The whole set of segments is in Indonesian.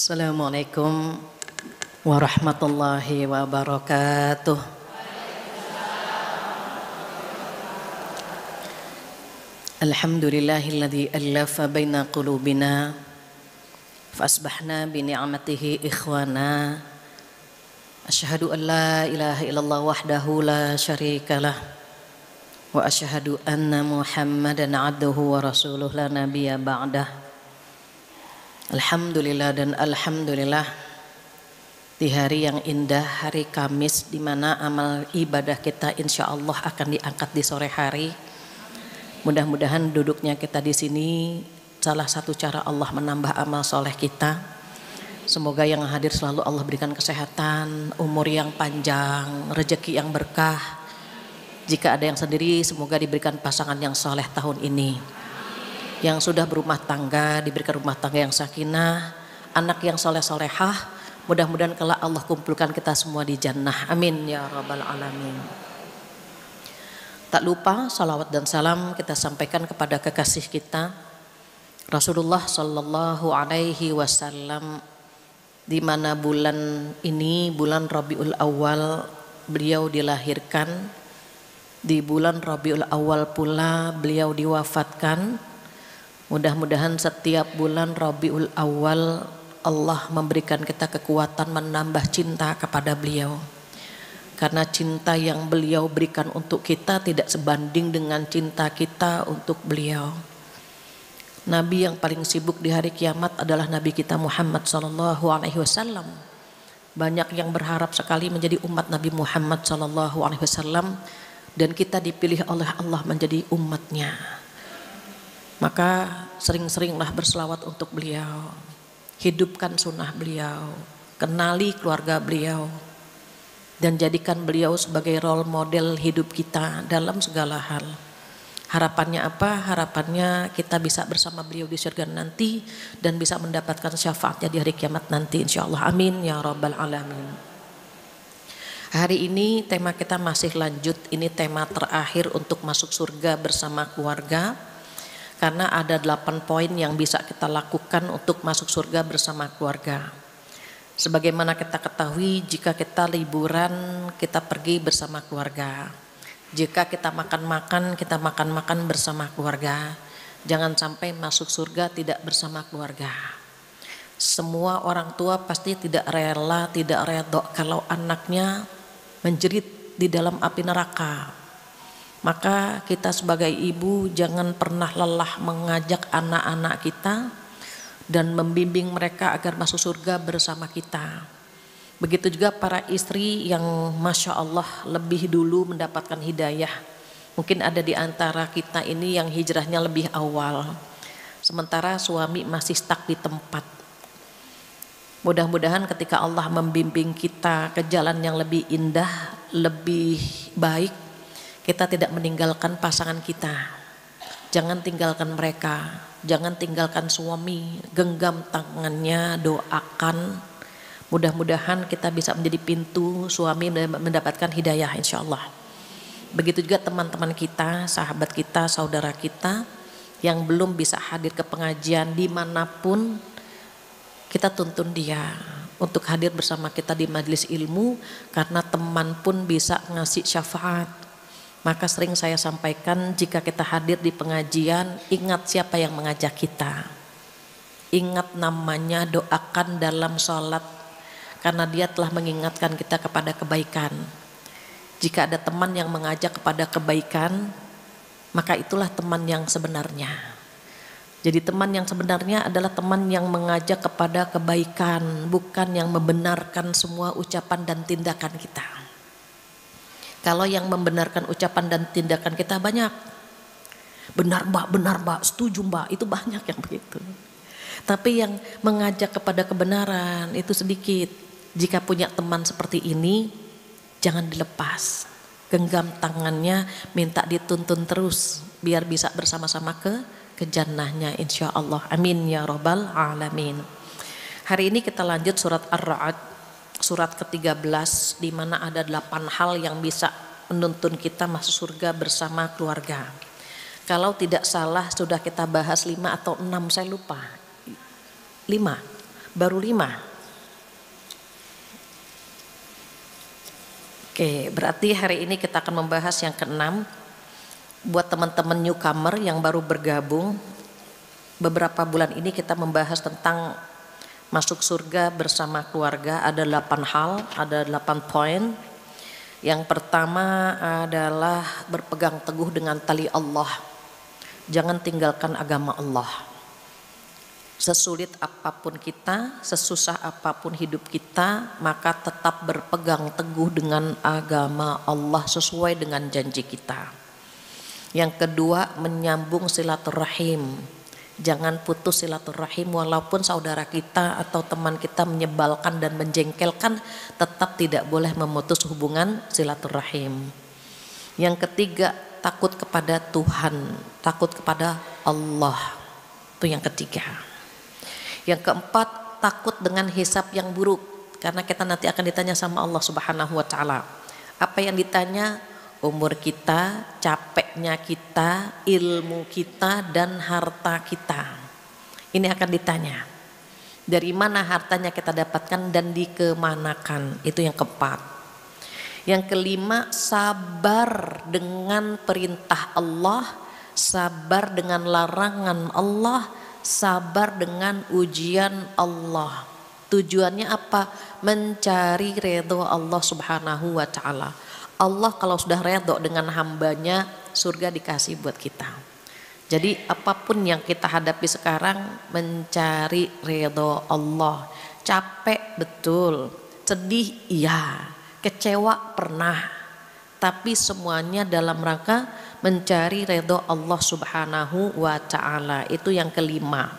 Assalamualaikum warahmatullahi wabarakatuh. Alhamdulillahilladzi allafa baina qulubina fasbahna bi ni'matihi ikhwana. Asyhadu an la ilaha illallah wahdahu la syarikalah wa asyhadu anna Muhammadan abduhu wa rasuluh la nabiyya ba'dah. Alhamdulillah dan alhamdulillah di hari yang indah, hari Kamis, di mana amal ibadah kita insya Allah akan diangkat di sore hari. Mudah-mudahan duduknya kita di sini salah satu cara Allah menambah amal soleh kita. Semoga yang hadir selalu Allah berikan kesehatan, umur yang panjang, rezeki yang berkah. Jika ada yang sendiri, semoga diberikan pasangan yang soleh tahun ini. Yang sudah berumah tangga diberikan rumah tangga yang sakinah, anak yang soleh-solehah. Mudah-mudahan kelak Allah kumpulkan kita semua di jannah. Amin ya rabbal alamin. Tak lupa salawat dan salam kita sampaikan kepada kekasih kita Rasulullah Sallallahu Alaihi Wasallam, di mana bulan ini bulan Rabiul Awal beliau dilahirkan, di bulan Rabiul Awal pula beliau diwafatkan. Mudah-mudahan setiap bulan Rabiul Awal Allah memberikan kita kekuatan menambah cinta kepada beliau. Karena cinta yang beliau berikan untuk kita tidak sebanding dengan cinta kita untuk beliau. Nabi yang paling sibuk di hari kiamat adalah Nabi kita Muhammad Sallallahu Alaihi Wasallam. Banyak yang berharap sekali menjadi umat Nabi Muhammad Sallallahu Alaihi Wasallam, dan kita dipilih oleh Allah menjadi umatnya. Maka sering-seringlah berselawat untuk beliau, hidupkan sunnah beliau, kenali keluarga beliau, dan jadikan beliau sebagai role model hidup kita dalam segala hal. Harapannya apa? Harapannya kita bisa bersama beliau di surga nanti dan bisa mendapatkan syafaatnya di hari kiamat nanti, insya Allah. Amin ya rabbal alamin. Hari ini tema kita masih lanjut, ini tema terakhir untuk masuk surga bersama keluarga. Karena ada 8 poin yang bisa kita lakukan untuk masuk surga bersama keluarga. Sebagaimana kita ketahui, jika kita liburan, kita pergi bersama keluarga. Jika kita makan-makan, kita makan-makan bersama keluarga. Jangan sampai masuk surga tidak bersama keluarga. Semua orang tua pasti tidak rela, tidak redho kalau anaknya menjerit di dalam api neraka. Maka kita sebagai ibu jangan pernah lelah mengajak anak-anak kita dan membimbing mereka agar masuk surga bersama kita. Begitu juga para istri yang Masya Allah lebih dulu mendapatkan hidayah. Mungkin ada di antara kita ini yang hijrahnya lebih awal, sementara suami masih stuck di tempat. Mudah-mudahan ketika Allah membimbing kita ke jalan yang lebih indah, lebih baik, kita tidak meninggalkan pasangan kita. Jangan tinggalkan mereka, jangan tinggalkan suami, genggam tangannya, doakan. Mudah-mudahan kita bisa menjadi pintu suami mendapatkan hidayah insya Allah. Begitu juga teman-teman kita, sahabat kita, saudara kita yang belum bisa hadir ke pengajian dimanapun, kita tuntun dia untuk hadir bersama kita di majelis ilmu, karena teman pun bisa ngasih syafaat. Maka sering saya sampaikan, jika kita hadir di pengajian, ingat siapa yang mengajak kita. Ingat namanya, doakan dalam sholat, karena dia telah mengingatkan kita kepada kebaikan. Jika ada teman yang mengajak kepada kebaikan, maka itulah teman yang sebenarnya. Jadi teman yang sebenarnya adalah teman yang mengajak kepada kebaikan, bukan yang membenarkan semua ucapan dan tindakan kita. Kalau yang membenarkan ucapan dan tindakan kita banyak, benar mbak, setuju mbak, itu banyak yang begitu. Tapi yang mengajak kepada kebenaran itu sedikit. Jika punya teman seperti ini, jangan dilepas. Genggam tangannya, minta dituntun terus, biar bisa bersama-sama ke jannahnya insya Allah. Amin ya rabbal alamin. Hari ini kita lanjut surat Ar-Ra'd, surat ke-13, di mana ada 8 hal yang bisa menuntun kita masuk surga bersama keluarga. Kalau tidak salah sudah kita bahas 5 atau 6, saya lupa. 5. Baru 5. Oke, berarti hari ini kita akan membahas yang ke-6. Buat teman-teman newcomer yang baru bergabung, beberapa bulan ini kita membahas tentang masuk surga bersama keluarga. Ada 8 hal, ada 8 poin. Yang pertama adalah berpegang teguh dengan tali Allah. Jangan tinggalkan agama Allah. Sesulit apapun kita, sesusah apapun hidup kita, maka tetap berpegang teguh dengan agama Allah sesuai dengan janji kita. Yang kedua, menyambung silaturahim. Jangan putus silaturahim, walaupun saudara kita atau teman kita menyebalkan dan menjengkelkan, tetap tidak boleh memutus hubungan silaturahim. Yang ketiga, takut kepada Tuhan, takut kepada Allah. Itu yang ketiga. Yang keempat, takut dengan hisab yang buruk, karena kita nanti akan ditanya sama Allah Subhanahu wa taala. Apa yang ditanya? Umur kita, capeknya kita, ilmu kita, dan harta kita. Ini akan ditanya. Dari mana hartanya kita dapatkan dan dikemanakan. Itu yang keempat. Yang kelima, sabar dengan perintah Allah, sabar dengan larangan Allah, sabar dengan ujian Allah. Tujuannya apa? Mencari ridho Allah Subhanahu wa taala. Allah kalau sudah redho dengan hambanya, surga dikasih buat kita. Jadi apapun yang kita hadapi sekarang, mencari ridho Allah. Capek betul, sedih iya, kecewa pernah, tapi semuanya dalam rangka mencari ridho Allah Subhanahu wa ta'ala. Itu yang kelima.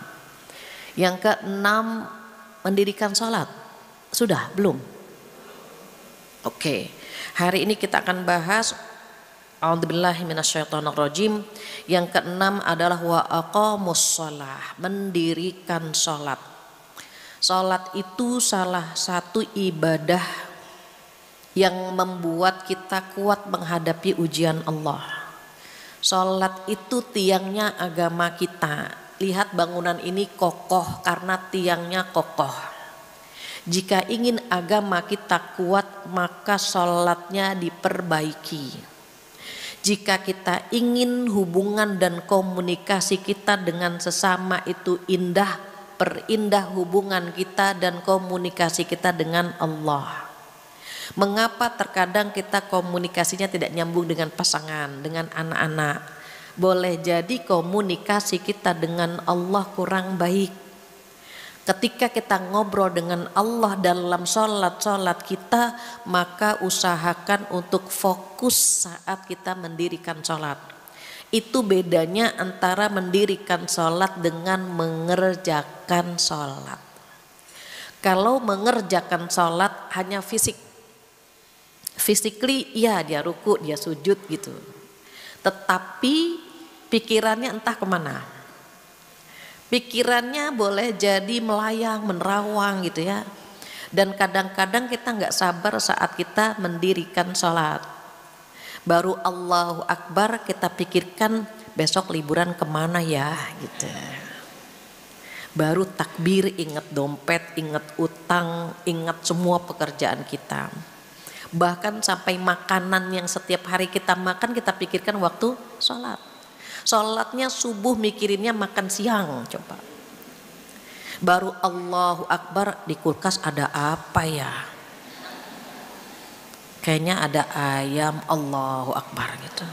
Yang keenam, mendirikan sholat. Sudah belum? Oke. Hari ini kita akan bahas a'udzubillahi minasyaitonirrajim. Yang keenam adalah wa aqamus shalah, mendirikan sholat. Sholat itu salah satu ibadah yang membuat kita kuat menghadapi ujian Allah. Sholat itu tiangnya agama kita. Lihat bangunan ini kokoh karena tiangnya kokoh. Jika ingin agama kita kuat, maka sholatnya diperbaiki. Jika kita ingin hubungan dan komunikasi kita dengan sesama itu indah, perindah hubungan kita dan komunikasi kita dengan Allah. Mengapa terkadang kita komunikasinya tidak nyambung dengan pasangan, dengan anak-anak? Boleh jadi komunikasi kita dengan Allah kurang baik. Ketika kita ngobrol dengan Allah dalam sholat kita, maka usahakan untuk fokus saat kita mendirikan sholat. Itu bedanya antara mendirikan sholat dengan mengerjakan sholat. Kalau mengerjakan sholat hanya physically ya dia ruku, dia sujud gitu. Tetapi pikirannya entah kemana. Pikirannya boleh jadi melayang, menerawang gitu ya. Dan kadang-kadang kita nggak sabar saat kita mendirikan sholat. Baru Allahu Akbar kita pikirkan besok liburan kemana ya gitu. Baru takbir, ingat dompet, ingat utang, ingat semua pekerjaan kita. Bahkan sampai makanan yang setiap hari kita makan kita pikirkan waktu sholat. Sholatnya subuh mikirinnya makan siang coba. Baru Allahu Akbar di kulkas ada apa ya? Kayaknya ada ayam, Allahu Akbar gitu.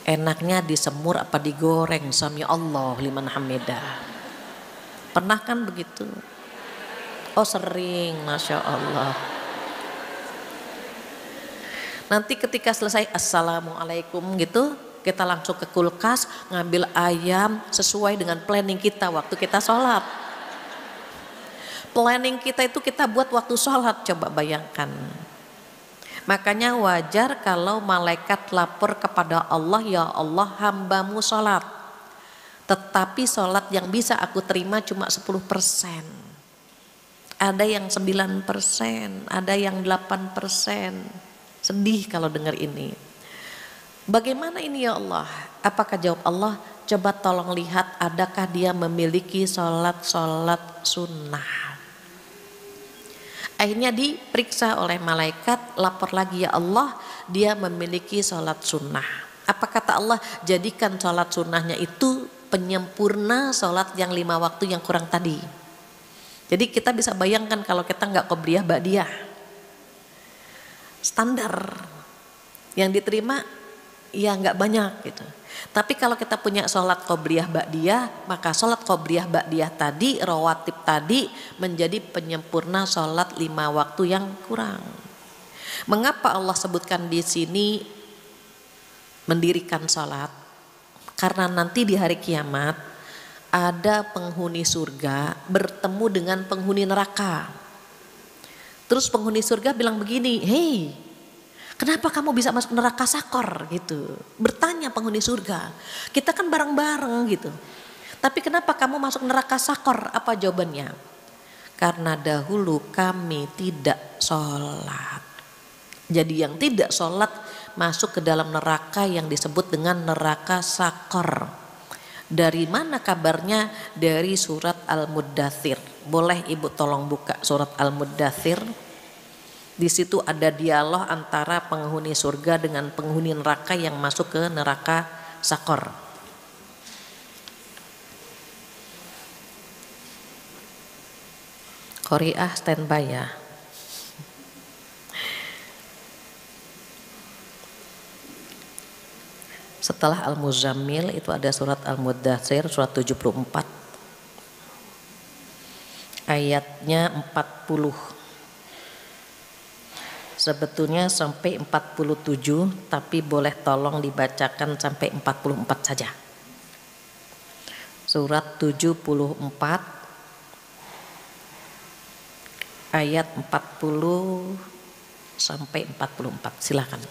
Enaknya disemur apa digoreng, sami Allah liman hamidah. Pernah kan begitu? Oh sering, Masya Allah. Nanti ketika selesai assalamualaikum gitu, kita langsung ke kulkas ngambil ayam sesuai dengan planning kita waktu kita sholat. Planning kita itu kita buat waktu sholat, coba bayangkan. Makanya wajar kalau malaikat lapor kepada Allah, ya Allah hambamu sholat. Tetapi sholat yang bisa aku terima cuma 10%. Ada yang 9%, ada yang 8%. Sedih kalau dengar ini. Bagaimana ini ya Allah? Apakah jawab Allah? coba tolong lihat adakah dia memiliki sholat sunnah. Akhirnya diperiksa oleh malaikat, lapor lagi, ya Allah, dia memiliki sholat sunnah. Apa kata Allah? Jadikan sholat sunnahnya itu penyempurna sholat yang 5 waktu yang kurang tadi. Jadi kita bisa bayangkan kalau kita nggak qobliyah ba'diyah, standar yang diterima ya nggak banyak gitu. Tapi kalau kita punya sholat qobliyah ba'diyah, maka sholat qobliyah ba'diyah tadi, rawatib tadi menjadi penyempurna sholat 5 waktu yang kurang. Mengapa Allah sebutkan di sini mendirikan sholat? Karena nanti di hari kiamat ada penghuni surga bertemu dengan penghuni neraka. Terus penghuni surga bilang begini, hei, kenapa kamu bisa masuk neraka sakor gitu? Bertanya penghuni surga. Kita kan bareng-bareng gitu. Tapi kenapa kamu masuk neraka sakor? Apa jawabannya? Karena dahulu kami tidak sholat. Jadi yang tidak sholat masuk ke dalam neraka yang disebut dengan neraka sakor. Dari mana kabarnya? Dari surat Al-Muddathir. Boleh ibu tolong buka surat Al-Muddathir. Di situ ada dialog antara penghuni surga dengan penghuni neraka yang masuk ke neraka sakor. Qori'ah standby ya. Setelah Al-Muzammil itu ada surat Al-Muddathir, surat 74 ayatnya 40. Sebetulnya sampai 47, tapi boleh tolong dibacakan sampai 44 saja. Surat 74 ayat 40 sampai 44. Silakan.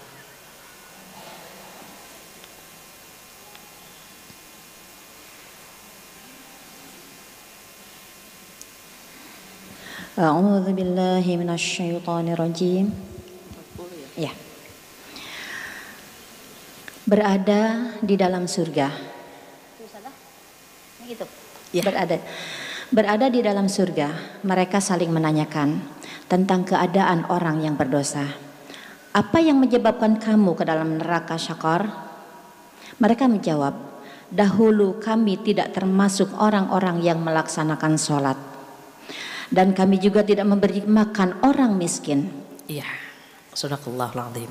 A'udzu billahi minasyaitonir rajim. Ya. Berada di dalam surga. Ya. Berada di dalam surga, mereka saling menanyakan tentang keadaan orang yang berdosa. Apa yang menyebabkan kamu ke dalam neraka syakor? Mereka menjawab, dahulu kami tidak termasuk orang-orang yang melaksanakan sholat. Dan kami juga tidak memberi makan orang miskin. Iya, Sadaqallahul Azim.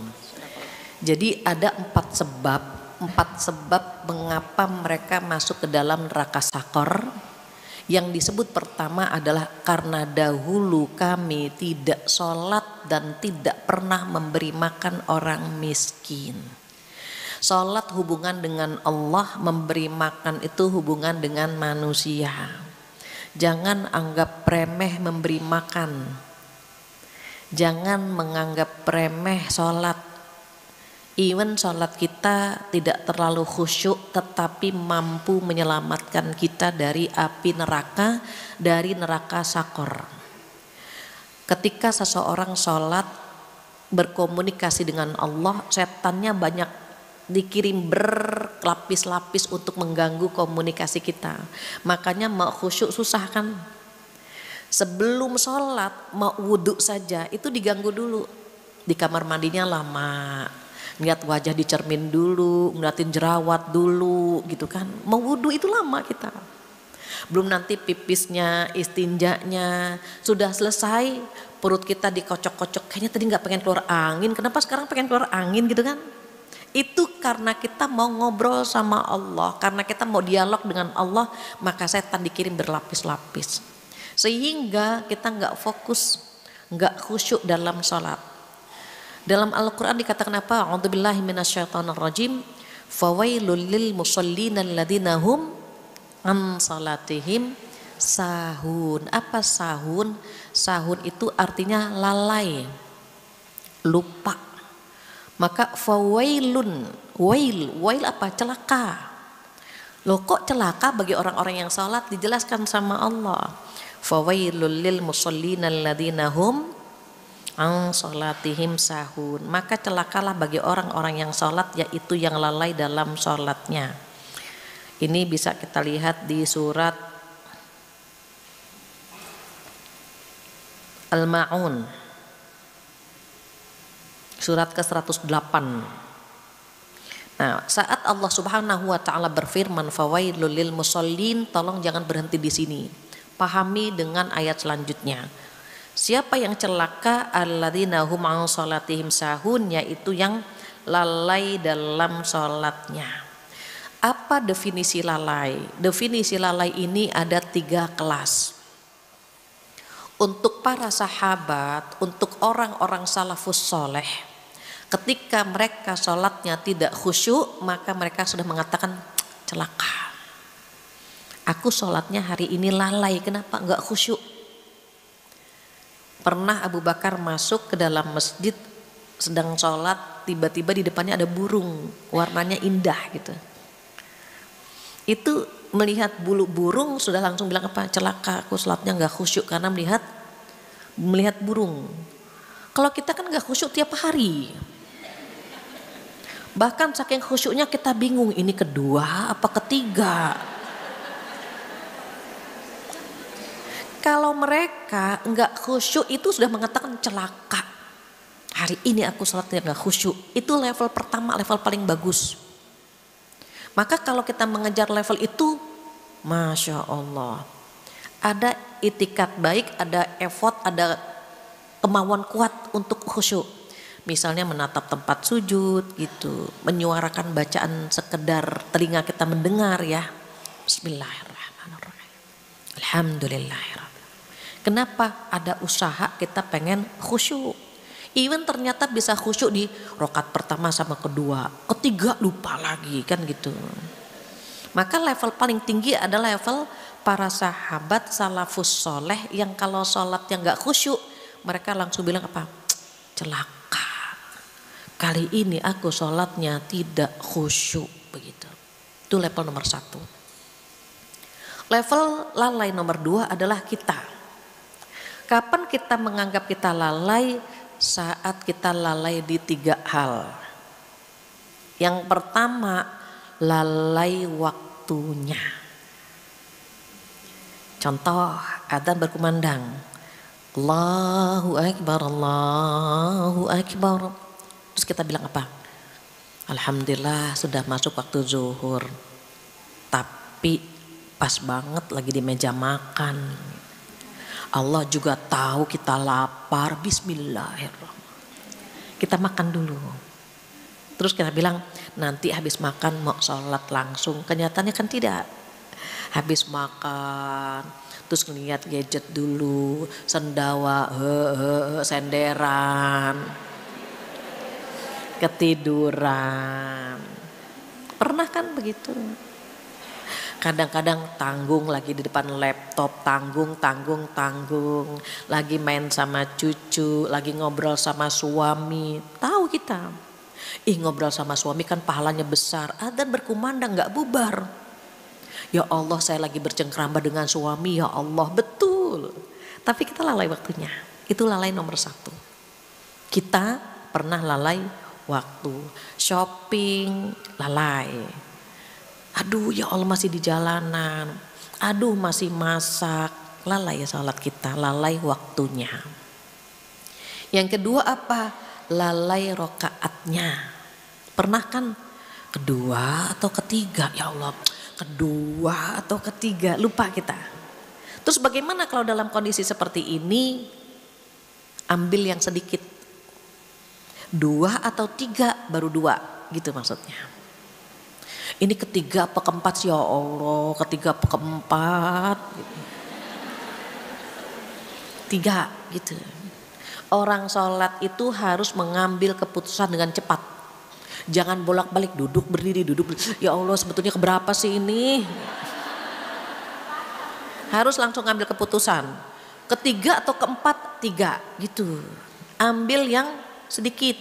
Jadi ada 4 sebab mengapa mereka masuk ke dalam neraka sakor. Yang disebut pertama adalah karena dahulu kami tidak sholat dan tidak pernah memberi makan orang miskin. Sholat hubungan dengan Allah, memberi makan itu hubungan dengan manusia. Jangan anggap remeh memberi makan. Jangan menganggap remeh sholat. Even sholat kita tidak terlalu khusyuk, tetapi mampu menyelamatkan kita dari api neraka, dari neraka sakor. Ketika seseorang sholat berkomunikasi dengan Allah, setannya banyak dikirim berlapis-lapis untuk mengganggu komunikasi kita. Makanya mau khusyuk susah kan. Sebelum sholat mau wudhu saja itu diganggu dulu. Di kamar mandinya lama, ngeliat wajah di cermin dulu, ngeliatin jerawat dulu gitu kan. Mau wudhu itu lama kita. Belum nanti pipisnya, istinjanya. Sudah selesai perut kita dikocok-kocok. Kayaknya tadi gak pengen keluar angin, kenapa sekarang pengen keluar angin gitu kan. Itu karena kita mau ngobrol sama Allah, karena kita mau dialog dengan Allah, maka setan dikirim berlapis-lapis. Sehingga kita nggak fokus, nggak khusyuk dalam sholat. Dalam Al-Quran dikatakan apa? A'udzubillahi minasyaitonirrajim. Fawailul lil musallina alladzina hum an salatihim sahun. Apa sahun? Sahun itu artinya lalai, lupa. Maka fawailun, wail apa? Celaka. Loh kok celaka bagi orang-orang yang salat? Dijelaskan sama Allah. Fawailul lil musallina alladzina hum an salatihim sahun. Maka celakalah bagi orang-orang yang salat, yaitu yang lalai dalam salatnya. Ini bisa kita lihat di surat Al-Ma'un, surat ke-108. Nah, saat Allah Subhanahu wa taala berfirman fawailul lil musallin, tolong jangan berhenti di sini. Pahami dengan ayat selanjutnya. Siapa yang celaka? Alladzina hum an salatihim sahun, yaitu yang lalai dalam salatnya. Apa definisi lalai? Definisi lalai ini ada 3 kelas. Untuk para sahabat, untuk orang-orang salafus soleh, ketika mereka sholatnya tidak khusyuk, maka mereka sudah mengatakan celaka. Aku sholatnya hari ini lalai, kenapa enggak khusyuk? Pernah Abu Bakar masuk ke dalam masjid sedang sholat, tiba-tiba di depannya ada burung, warnanya indah gitu. Itu melihat bulu burung sudah langsung bilang apa? Celaka, aku sholatnya enggak khusyuk karena melihat burung. Kalau kita kan enggak khusyuk tiap hari. Bahkan saking khusyuknya kita bingung, ini kedua apa ketiga. Kalau mereka enggak khusyuk itu sudah mengatakan celaka. Hari ini aku sholatnya enggak khusyuk. Itu level pertama, level paling bagus. Maka kalau kita mengejar level itu, Masya Allah, ada itikat baik, ada effort, ada kemauan kuat untuk khusyuk. Misalnya menatap tempat sujud gitu, menyuarakan bacaan sekedar telinga kita mendengar ya. Bismillahirrahmanirrahim. Alhamdulillahirrahmanirrahim. Kenapa? Ada usaha kita pengen khusyuk. Even ternyata bisa khusyuk di rokat pertama sama kedua, ketiga lupa lagi kan gitu. Maka level paling tinggi adalah level para sahabat salafus soleh yang kalau sholatnya nggak khusyuk, mereka langsung bilang apa? Celaka. Kali ini aku sholatnya tidak khusyuk begitu. Itu level nomor 1. Level lalai nomor 2 adalah kita. Kapan kita menganggap kita lalai? Saat kita lalai di 3 hal. Yang pertama, lalai waktunya. Contoh, adzan berkumandang. Allahu Akbar, Allahu Akbar. Terus kita bilang apa? Alhamdulillah sudah masuk waktu zuhur. Tapi pas banget lagi di meja makan. Allah juga tahu kita lapar. Bismillahirrahmanirrahim. Kita makan dulu. Terus kita bilang nanti habis makan mau sholat langsung. Kenyataannya kan tidak. Habis makan terus ngeliat gadget dulu, sendawa, senderan, ketiduran. Pernah kan begitu? Kadang-kadang tanggung lagi di depan laptop, tanggung. Lagi main sama cucu, lagi ngobrol sama suami. Tahu kita, ngobrol sama suami kan pahalanya besar. Adzan berkumandang gak bubar. Ya Allah, saya lagi bercengkrama dengan suami, ya Allah, betul. Tapi kita lalai waktunya. Itu lalai nomor 1. Kita pernah lalai waktu. Shopping, lalai. Aduh ya Allah masih di jalanan. Aduh masih masak. Lalai ya sholat kita, lalai waktunya. Yang kedua apa? Lalai rokaatnya. Pernah kan? Kedua atau ketiga, ya Allah. Kedua atau ketiga, lupa kita. Terus bagaimana kalau dalam kondisi seperti ini? Ambil yang sedikit. 2 atau 3 baru 2 gitu maksudnya. Ini ketiga apa keempat sih ya Allah, ketiga apa keempat gitu. 3 gitu. Orang sholat itu harus mengambil keputusan dengan cepat. Jangan bolak-balik duduk berdiri. Ya Allah sebetulnya keberapa sih ini? Harus langsung ambil keputusan. Ketiga atau keempat, 3 gitu. Ambil yang sedikit.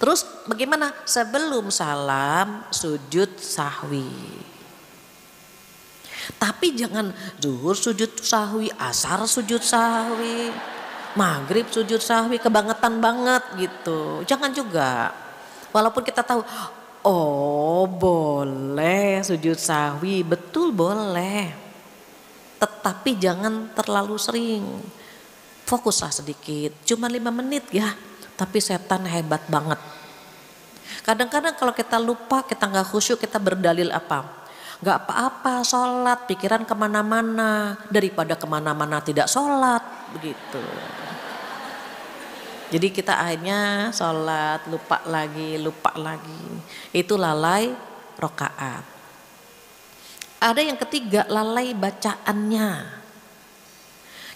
Terus bagaimana? Sebelum salam sujud sahwi. Tapi jangan zuhur sujud sahwi, asar sujud sahwi, maghrib sujud sahwi, kebangetan banget gitu. Jangan juga. Walaupun kita tahu Oh boleh sujud sahwi, betul boleh. Tetapi jangan terlalu sering. Fokuslah sedikit, cuma 5 menit ya. Tapi setan hebat banget. Kadang-kadang kalau kita lupa, kita nggak khusyuk, kita berdalil apa? Nggak apa-apa sholat, pikiran kemana-mana. Daripada kemana-mana tidak sholat, begitu. Jadi kita akhirnya sholat, lupa lagi. Itu lalai rokaat. Ada yang ketiga, lalai bacaannya.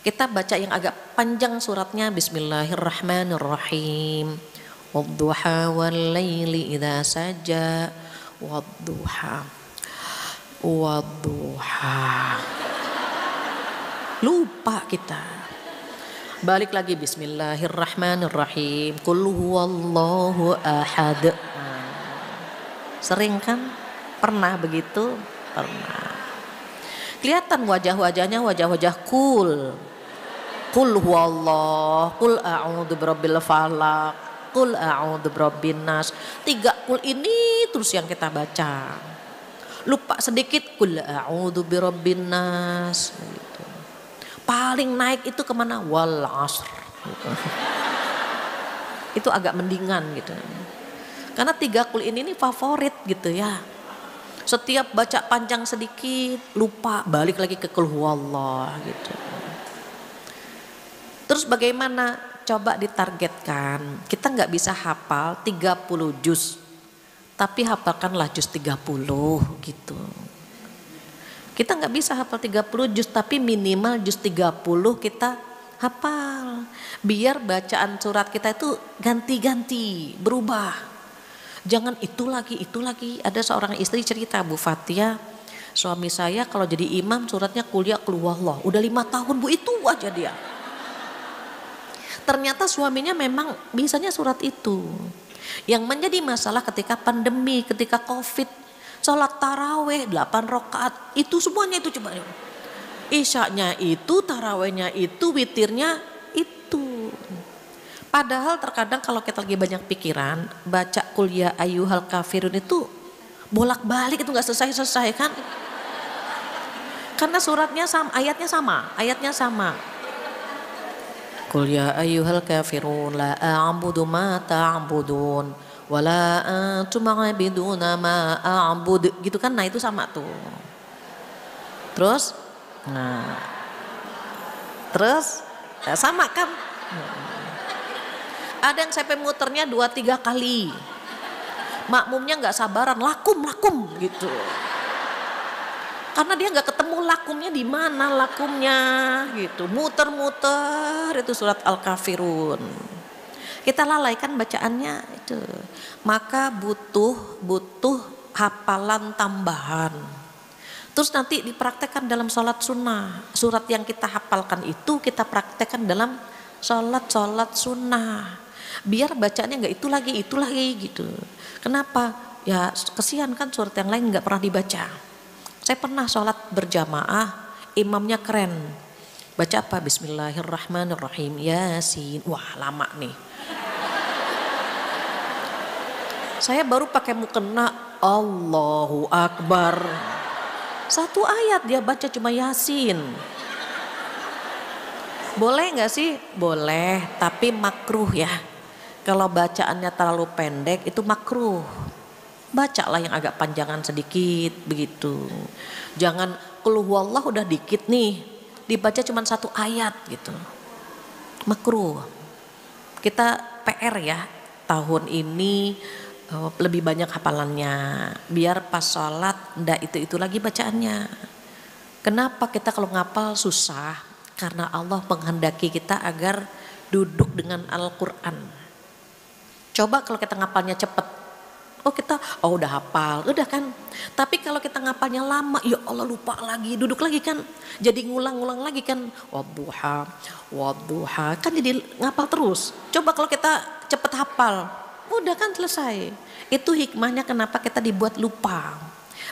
Kita baca yang agak panjang suratnya. Bismillahirrahmanirrahim. Wadduha wal laili idza saja. Wadduha. Lupa kita. Balik lagi bismillahirrahmanirrahim. Qul huwallahu ahad. Sering kan? Pernah begitu? Pernah. Kelihatan wajah-wajahnya wajah-wajah cool. Qul huwallah, qul a'udzu birabbil falaq, qul a'udzu birabbin nas. 3 qul ini terus yang kita baca. Lupa sedikit qul a'udzu birabbin nas gitu. Paling naik itu kemana? Wal asr gitu. Itu agak mendingan gitu. Karena 3 qul ini favorit gitu ya. Setiap baca panjang sedikit lupa, balik lagi ke qul huwallah gitu. Terus bagaimana? Coba ditargetkan. Kita nggak bisa hafal 30 juz. Tapi hafalkanlah juz 30 gitu. Kita nggak bisa hafal 30 juz, tapi minimal juz 30 kita hafal. Biar bacaan surat kita itu ganti-ganti, berubah. Jangan itu lagi. Ada seorang istri cerita, Bu Fatia, suami saya kalau jadi imam suratnya kuliah keluarlah. Udah 5 tahun Bu, itu aja dia. Ternyata suaminya memang bisanya surat itu. Yang menjadi masalah ketika pandemi, ketika COVID, sholat taraweh 8 rakaat, itu semuanya itu coba. Isyaknya itu, tarawehnya itu, witirnya itu. Padahal terkadang kalau kita lagi banyak pikiran, baca qul ya ayyuhal kafirun itu bolak-balik itu nggak selesai kan? Karena suratnya sama, ayatnya sama. Qul ya ayyuhal kafirun la a'budu ma ta'budun wala antum 'abiduna ma a'bud, gitu kan? Nah itu sama tuh. Terus sama kan? Ada yang sampai muternya 2-3 kali. Makmumnya nggak sabaran, lakum gitu. Karena dia nggak ketemu lakumnya di mana lakumnya gitu. Muter-muter itu surat Al-Kafirun. Kita lalaikan bacaannya itu. Maka butuh hafalan tambahan. Terus nanti dipraktekkan dalam sholat sunnah. Surat yang kita hafalkan itu kita praktekkan dalam sholat sunnah. Biar bacaannya nggak itu lagi gitu. Kenapa? Ya kesian kan surat yang lain nggak pernah dibaca. Saya pernah sholat berjamaah, imamnya keren. Baca apa? Bismillahirrahmanirrahim, Yasin. Wah lama nih. Saya baru pakai mukena, Allahu Akbar. 1 ayat dia baca cuma Yasin. Boleh nggak sih? Boleh, tapi makruh ya. Kalau bacaannya terlalu pendek itu makruh. Bacalah yang agak panjangan sedikit begitu. Jangan qul huwallah udah dikit nih, dibaca cuma 1 ayat gitu. Makruh. Kita PR ya, tahun ini lebih banyak hafalannya. Biar pas sholat ndak itu lagi bacaannya. Kenapa kita kalau ngapal susah? Karena Allah menghendaki kita agar duduk dengan Al-Quran. Coba kalau kita ngapalnya cepet, udah hafal, udah kan. Tapi kalau kita ngapalnya lama, ya Allah lupa lagi, duduk lagi kan. Jadi ngulang-ngulang lagi kan. Wadduha, kan jadi ngapal terus. Coba kalau kita cepet hafal, udah kan selesai. Itu hikmahnya kenapa kita dibuat lupa.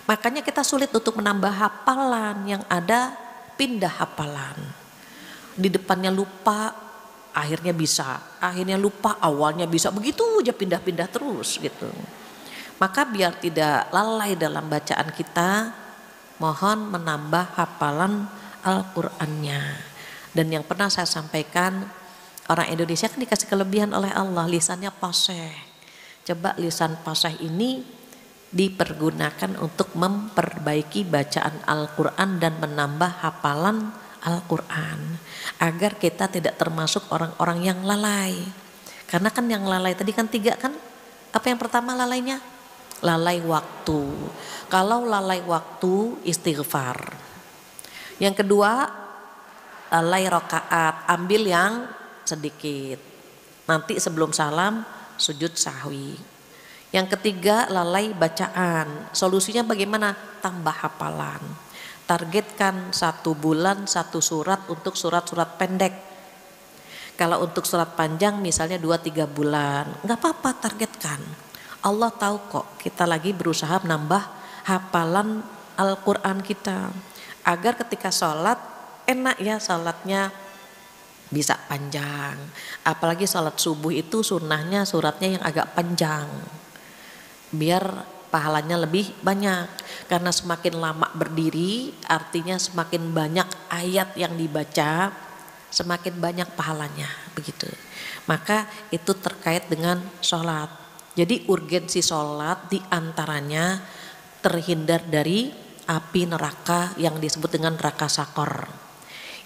Makanya kita sulit untuk menambah hafalan, yang ada pindah hafalan. Di depannya lupa, akhirnya bisa. Akhirnya lupa, awalnya bisa. Begitu aja pindah-pindah terus gitu. Maka biar tidak lalai dalam bacaan kita, mohon menambah hafalan Al-Qur'annya. Dan yang pernah saya sampaikan, orang Indonesia kan dikasih kelebihan oleh Allah, lisannya fasih. Coba lisan fasih ini dipergunakan untuk memperbaiki bacaan Al-Quran dan menambah hafalan Al-Quran, agar kita tidak termasuk orang-orang yang lalai. Karena kan yang lalai tadi kan 3 kan, apa yang pertama lalainya? Lalai waktu. Kalau lalai waktu, istighfar. Yang kedua, lalai rakaat, ambil yang sedikit. Nanti sebelum salam sujud sahwi. Yang ketiga, lalai bacaan. Solusinya bagaimana? Tambah hafalan. Targetkan 1 bulan 1 surat untuk surat-surat pendek. Kalau untuk surat panjang misalnya 2-3 bulan, nggak apa-apa, targetkan. Allah tahu kok kita lagi berusaha menambah hafalan Al-Quran kita, agar ketika sholat enak ya sholatnya, bisa panjang. Apalagi sholat subuh itu sunnahnya suratnya yang agak panjang, biar pahalanya lebih banyak. Karena semakin lama berdiri artinya semakin banyak ayat yang dibaca, semakin banyak pahalanya, begitu. Maka itu terkait dengan sholat. Jadi urgensi sholat diantaranya terhindar dari api neraka yang disebut dengan neraka sakor.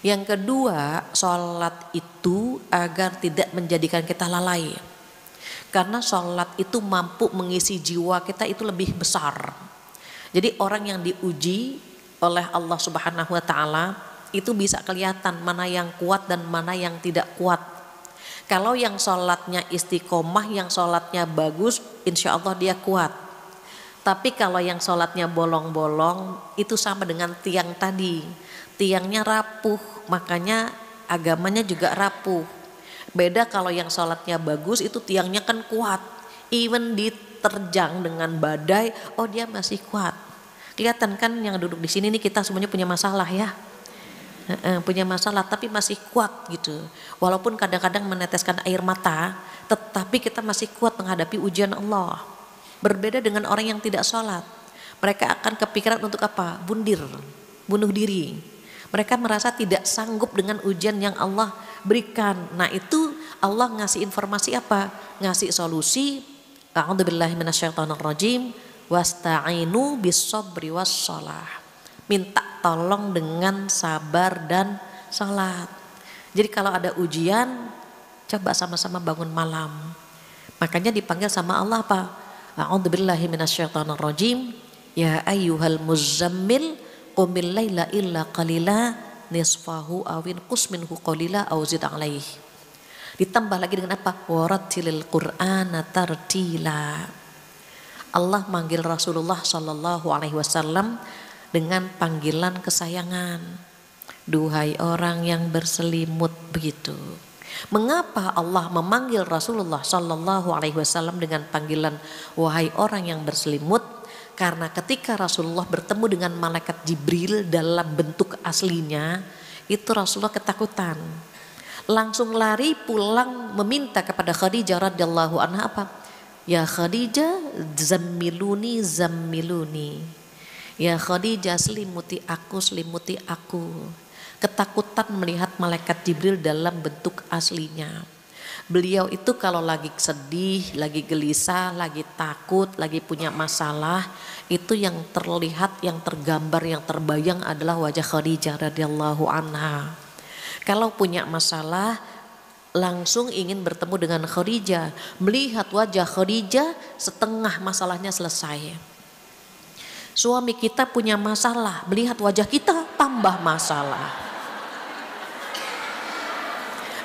Yang kedua, sholat itu agar tidak menjadikan kita lalai. Karena sholat itu mampu mengisi jiwa kita itu lebih besar. Jadi orang yang diuji oleh Allah Subhanahu wa Ta'ala itu bisa kelihatan mana yang kuat dan mana yang tidak kuat. Kalau yang sholatnya istiqomah, yang sholatnya bagus, insya Allah dia kuat. Tapi kalau yang sholatnya bolong-bolong, itu sama dengan tiang tadi. Tiangnya rapuh, makanya agamanya juga rapuh. Beda kalau yang sholatnya bagus, itu tiangnya kan kuat. Even diterjang dengan badai, oh dia masih kuat. Kelihatan kan yang duduk di sini nih, kita semuanya punya masalah ya. Punya masalah tapi masih kuat gitu. Walaupun kadang-kadang meneteskan air mata, tetapi kita masih kuat menghadapi ujian Allah. Berbeda dengan orang yang tidak sholat. Mereka akan kepikiran untuk apa? Bunuh diri. Mereka merasa tidak sanggup dengan ujian yang Allah berikan. Nah itu Allah ngasih informasi apa? Ngasih solusi. A'udzubillahi minasyaitonirrajim. Wasta'inu bis-sabri was-shalah. Minta tolong dengan sabar dan sholat. Jadi kalau ada ujian, coba sama-sama bangun malam. Makanya dipanggil sama Allah apa? A'udzubillahi minasyaitonirrajim. Ya ayyuhal muzammil qumil laila illa qalila nisfahu awin qus minhu qalila aw zid alaih. Ditambah lagi dengan apa? Warattilil Qur'ana tartila. Allah manggil Rasulullah sallallahu alaihi wasallam dengan panggilan kesayangan. Duhai orang yang berselimut, begitu. Mengapa Allah memanggil Rasulullah sallallahu alaihi wasallam dengan panggilan wahai orang yang berselimut? Karena ketika Rasulullah bertemu dengan malaikat Jibril dalam bentuk aslinya, itu Rasulullah ketakutan. Langsung lari pulang meminta kepada Khadijah radhiyallahu anha apa? Ya Khadijah, zammiluni zammiluni. Ya Khadijah, selimuti aku, selimuti aku. Ketakutan melihat malaikat Jibril dalam bentuk aslinya. Beliau itu kalau lagi sedih, lagi gelisah, lagi takut, lagi punya masalah, itu yang terlihat, yang tergambar, yang terbayang adalah wajah Khadijah radhiyallahu anha. Kalau punya masalah, langsung ingin bertemu dengan Khadijah. Melihat wajah Khadijah, setengah masalahnya selesai. Suami kita punya masalah, melihat wajah kita tambah masalah.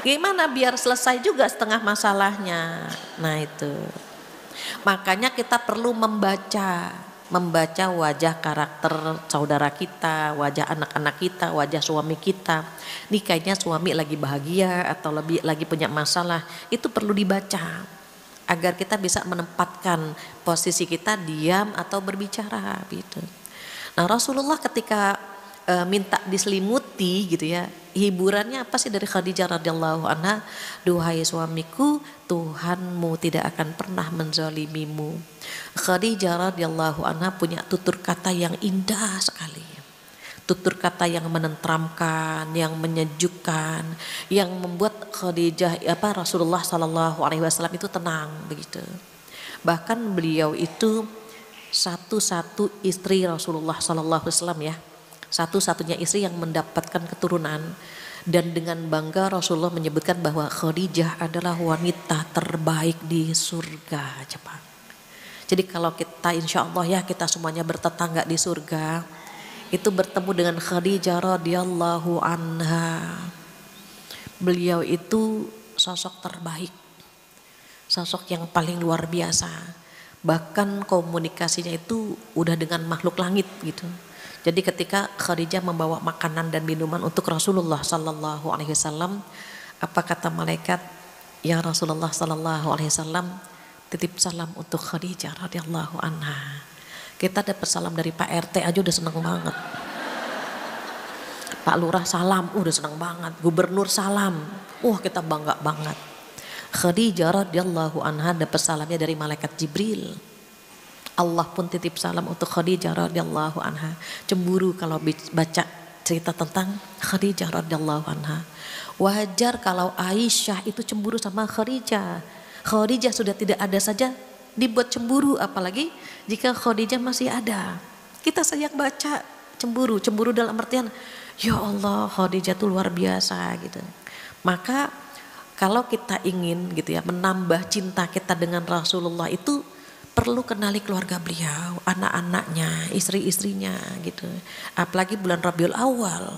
Gimana biar selesai juga setengah masalahnya? Nah itu. Makanya kita perlu membaca wajah karakter saudara kita, wajah anak-anak kita, wajah suami kita. Nih kayaknya suami lagi bahagia atau lagi punya masalah, itu perlu dibaca. Agar kita bisa menempatkan posisi kita diam atau berbicara gitu. Nah Rasulullah ketika minta diselimuti gitu ya. Hiburannya apa sih dari Khadijah radhiyallahu anha? Duhai suamiku, Tuhanmu tidak akan pernah menzalimimu. Khadijah radhiyallahu anha punya tutur kata yang indah sekali. Tutur kata yang menenteramkan, yang menyejukkan, yang membuat Rasulullah Shallallahu Alaihi Wasallam itu tenang begitu. Bahkan beliau itu satu-satu istri Rasulullah Shallallahu Alaihi Wasallam ya. Satu-satunya istri yang mendapatkan keturunan, dan dengan bangga Rasulullah menyebutkan bahwa Khadijah adalah wanita terbaik di surga. Coba. Jadi kalau kita insya Allah ya kita semuanya bertetangga di surga, itu bertemu dengan Khadijah radhiyallahu anha. Beliau itu sosok terbaik, sosok yang paling luar biasa. Bahkan komunikasinya itu udah dengan makhluk langit gitu. Jadi ketika Khadijah membawa makanan dan minuman untuk Rasulullah Sallallahu Alaihi Wasallam, apa kata malaikat? Ya Rasulullah Sallallahu Alaihi Wasallam, titip salam untuk Khadijah radhiyallahu anha. Kita dapat salam dari Pak RT aja udah senang banget. Pak Lurah salam, udah senang banget. Gubernur salam, kita bangga banget. Khadijah radhiyallahu anha dapat salamnya dari malaikat Jibril. Allah pun titip salam untuk Khadijah radhiyallahu anha. Cemburu kalau baca cerita tentang Khadijah radhiyallahu anha. Wajar kalau Aisyah itu cemburu sama Khadijah. Khadijah sudah tidak ada saja dibuat cemburu, apalagi jika Khadijah masih ada. Kita sayang baca cemburu dalam artian ya Allah Khadijah itu luar biasa gitu. Maka kalau kita ingin gitu ya menambah cinta kita dengan Rasulullah itu perlu kenali keluarga beliau, anak-anaknya, istri-istrinya gitu. Apalagi bulan Rabiul Awal.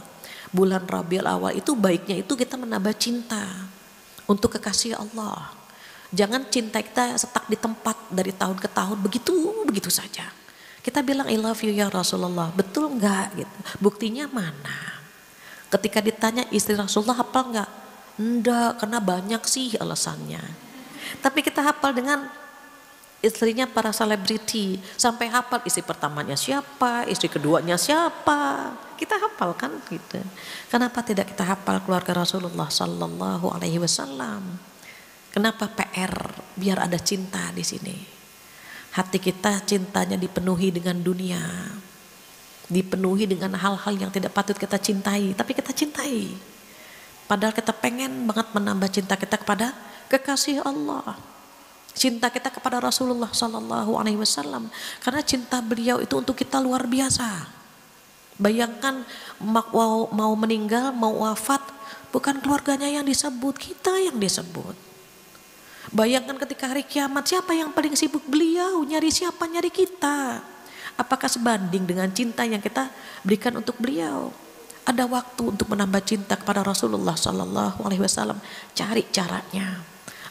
Bulan Rabiul Awal itu baiknya itu kita menambah cinta untuk kekasih Allah. Jangan cinta kita stuck di tempat dari tahun ke tahun begitu saja. Kita bilang I love you ya Rasulullah, betul enggak gitu. Buktinya mana? Ketika ditanya istri Rasulullah hafal enggak? Enggak, karena banyak sih alasannya. Tapi kita hafal dengan istrinya para selebriti, sampai hafal istri pertamanya siapa, istri keduanya siapa, kita hafal kan gitu. Kenapa tidak kita hafal keluarga Rasulullah Sallallahu Alaihi Wasallam? Kenapa PR? Biar ada cinta di sini. Hati kita cintanya dipenuhi dengan dunia, dipenuhi dengan hal-hal yang tidak patut kita cintai, tapi kita cintai. Padahal kita pengen banget menambah cinta kita kepada kekasih Allah. Cinta kita kepada Rasulullah Sallallahu Alaihi Wasallam, karena cinta beliau itu untuk kita luar biasa. Bayangkan mau meninggal, mau wafat, bukan keluarganya yang disebut, kita yang disebut. Bayangkan ketika hari kiamat, siapa yang paling sibuk? Beliau, nyari siapa? Nyari kita. Apakah sebanding dengan cinta yang kita berikan untuk beliau? Ada waktu untuk menambah cinta kepada Rasulullah Sallallahu Alaihi Wasallam. Cari caranya.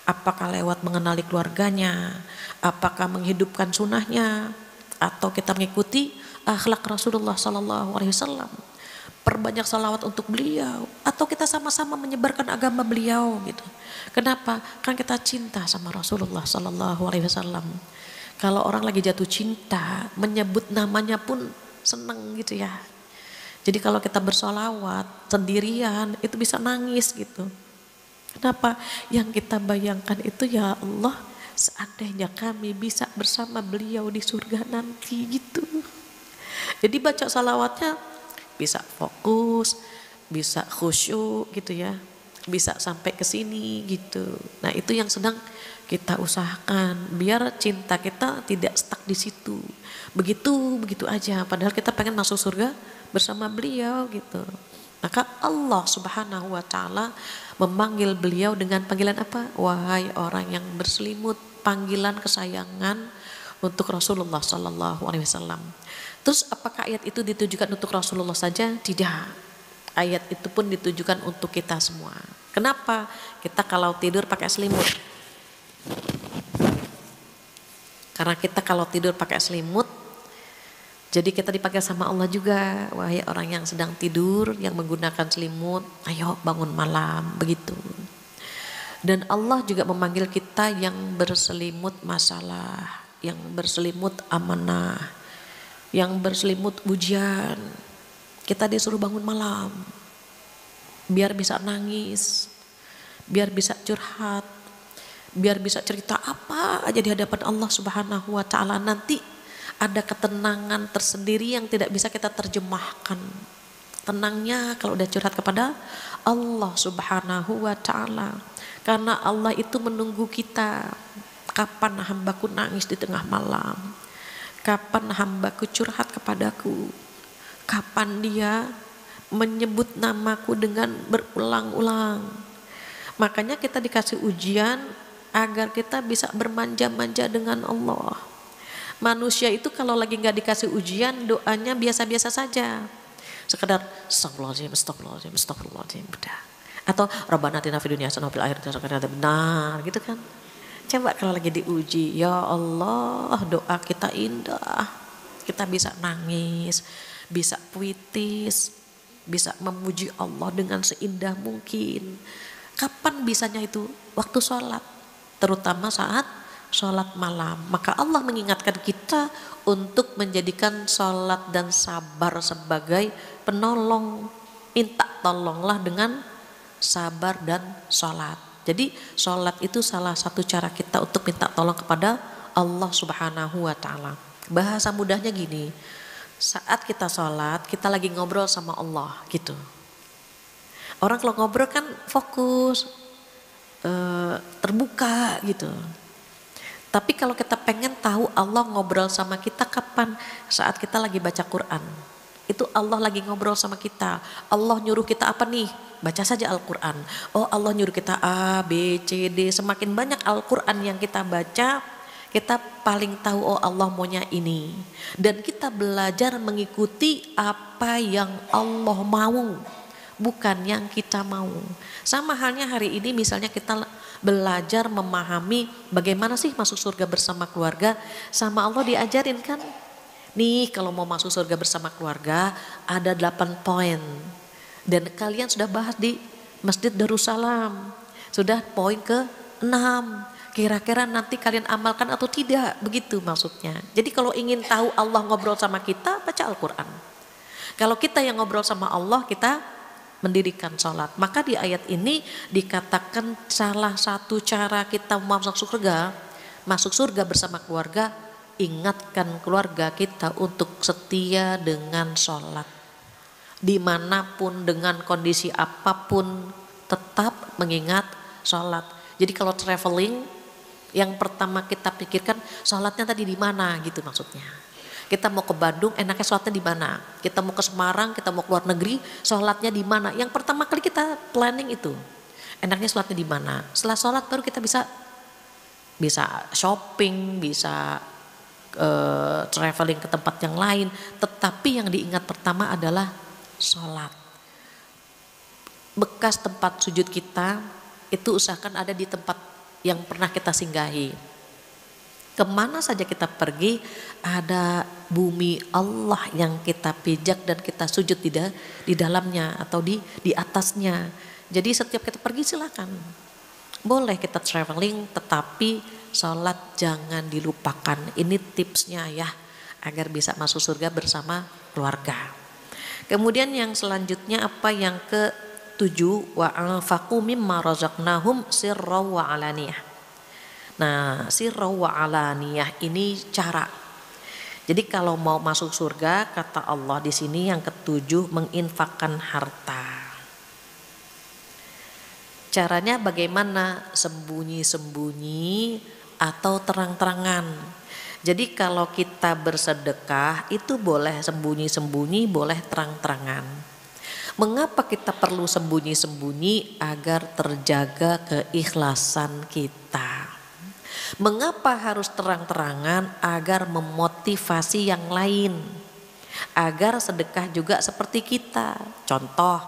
Apakah lewat mengenali keluarganya, apakah menghidupkan sunnahnya, atau kita mengikuti akhlak Rasulullah Sallallahu Alaihi Wasallam. Perbanyak salawat untuk beliau, atau kita sama-sama menyebarkan agama beliau gitu. Kenapa? Kan kita cinta sama Rasulullah Sallallahu Alaihi Wasallam. Kalau orang lagi jatuh cinta, menyebut namanya pun seneng gitu ya. Jadi kalau kita bersolawat sendirian itu bisa nangis gitu. Kenapa? Yang kita bayangkan itu ya Allah, seandainya kami bisa bersama beliau di surga nanti gitu. Jadi baca salawatnya bisa fokus, bisa khusyuk gitu ya, bisa sampai ke sini gitu. Nah itu yang sedang kita usahakan biar cinta kita tidak stuck di situ. Begitu aja. Padahal kita pengen masuk surga bersama beliau gitu. Maka Allah Subhanahu wa taala memanggil beliau dengan panggilan apa? Wahai orang yang berselimut, panggilan kesayangan untuk Rasulullah Sallallahu Alaihi Wasallam. Terus apakah ayat itu ditujukan untuk Rasulullah saja? Tidak. Ayat itu pun ditujukan untuk kita semua. Kenapa? Kita kalau tidur pakai selimut. Karena kita kalau tidur pakai selimut, jadi kita dipanggil sama Allah juga, wahai orang yang sedang tidur, yang menggunakan selimut, ayo bangun malam, begitu. Dan Allah juga memanggil kita yang berselimut masalah, yang berselimut amanah, yang berselimut ujian. Kita disuruh bangun malam, biar bisa nangis, biar bisa curhat, biar bisa cerita apa aja di hadapan Allah Subhanahu wa Ta'ala. Nanti ada ketenangan tersendiri yang tidak bisa kita terjemahkan. Tenangnya kalau udah curhat kepada Allah Subhanahu wa Ta'ala, karena Allah itu menunggu kita. Kapan hambaku nangis di tengah malam? Kapan hambaku curhat kepadaku? Kapan dia menyebut namaku dengan berulang-ulang? Makanya kita dikasih ujian agar kita bisa bermanja-manja dengan Allah. Manusia itu kalau lagi nggak dikasih ujian, doanya biasa-biasa saja. Sekedar astagfirullahaladzim, astagfirullahaladzim, astagfirullahaladzim, udah. Atau Rabbana atina fid dunya hasanah wa fil akhirati hasanah, benar gitu kan. Coba kalau lagi diuji, ya Allah, doa kita indah. Kita bisa nangis, bisa puitis, bisa memuji Allah dengan seindah mungkin. Kapan bisanya itu? Waktu sholat, terutama saat sholat malam. Maka Allah mengingatkan kita untuk menjadikan sholat dan sabar sebagai penolong. Minta tolonglah dengan sabar dan sholat. Jadi sholat itu salah satu cara kita untuk minta tolong kepada Allah Subhanahu wa Ta'ala. Bahasa mudahnya gini, saat kita sholat kita lagi ngobrol sama Allah gitu. Orang kalau ngobrol kan fokus, terbuka gitu. Tapi kalau kita pengen tahu Allah ngobrol sama kita kapan? Saat kita lagi baca Quran. Itu Allah lagi ngobrol sama kita. Allah nyuruh kita apa nih? Baca saja Al-Quran. Oh Allah nyuruh kita A, B, C, D. Semakin banyak Al-Quran yang kita baca, kita paling tahu oh Allah maunya ini. Dan kita belajar mengikuti apa yang Allah mau, bukan yang kita mau. Sama halnya hari ini misalnya kita belajar memahami bagaimana sih masuk surga bersama keluarga. Sama Allah diajarin kan, nih kalau mau masuk surga bersama keluarga ada 8 poin. Dan kalian sudah bahas di Masjid Darussalam. Sudah poin ke-6. Kira-kira nanti kalian amalkan atau tidak, begitu maksudnya. Jadi kalau ingin tahu Allah ngobrol sama kita, baca Al-Quran. Kalau kita yang ngobrol sama Allah, kita mendirikan sholat. Maka di ayat ini dikatakan salah satu cara kita masuk surga bersama keluarga, ingatkan keluarga kita untuk setia dengan sholat. Dimanapun dengan kondisi apapun tetap mengingat sholat. Jadi kalau traveling yang pertama kita pikirkan sholatnya tadi di mana gitu maksudnya. Kita mau ke Bandung enaknya sholatnya di mana. Kita mau ke Semarang, kita mau ke luar negeri sholatnya di mana. Yang pertama kali kita planning itu enaknya sholatnya di mana. Setelah sholat baru kita bisa shopping, bisa traveling ke tempat yang lain. Tetapi yang diingat pertama adalah sholat. Bekas tempat sujud kita itu usahakan ada di tempat yang pernah kita singgahi. Kemana saja kita pergi ada bumi Allah yang kita pijak dan kita sujud di dalamnya atau di atasnya. Jadi setiap kita pergi silakan. Boleh kita traveling tetapi sholat jangan dilupakan. Ini tipsnya ya agar bisa masuk surga bersama keluarga. Kemudian yang selanjutnya apa yang ke-7, wa anfaqu mimma razaqnahum sirra wa alaniyah. Nah, sirra wa alaniyah ini cara. Jadi kalau mau masuk surga kata Allah di sini yang ke-7 menginfakkan harta. Caranya bagaimana? Sembunyi-sembunyi atau terang-terangan. Jadi kalau kita bersedekah itu boleh sembunyi-sembunyi, boleh terang-terangan. Mengapa kita perlu sembunyi-sembunyi? Agar terjaga keikhlasan kita. Mengapa harus terang-terangan? Agar memotivasi yang lain. Agar sedekah juga seperti kita. Contoh,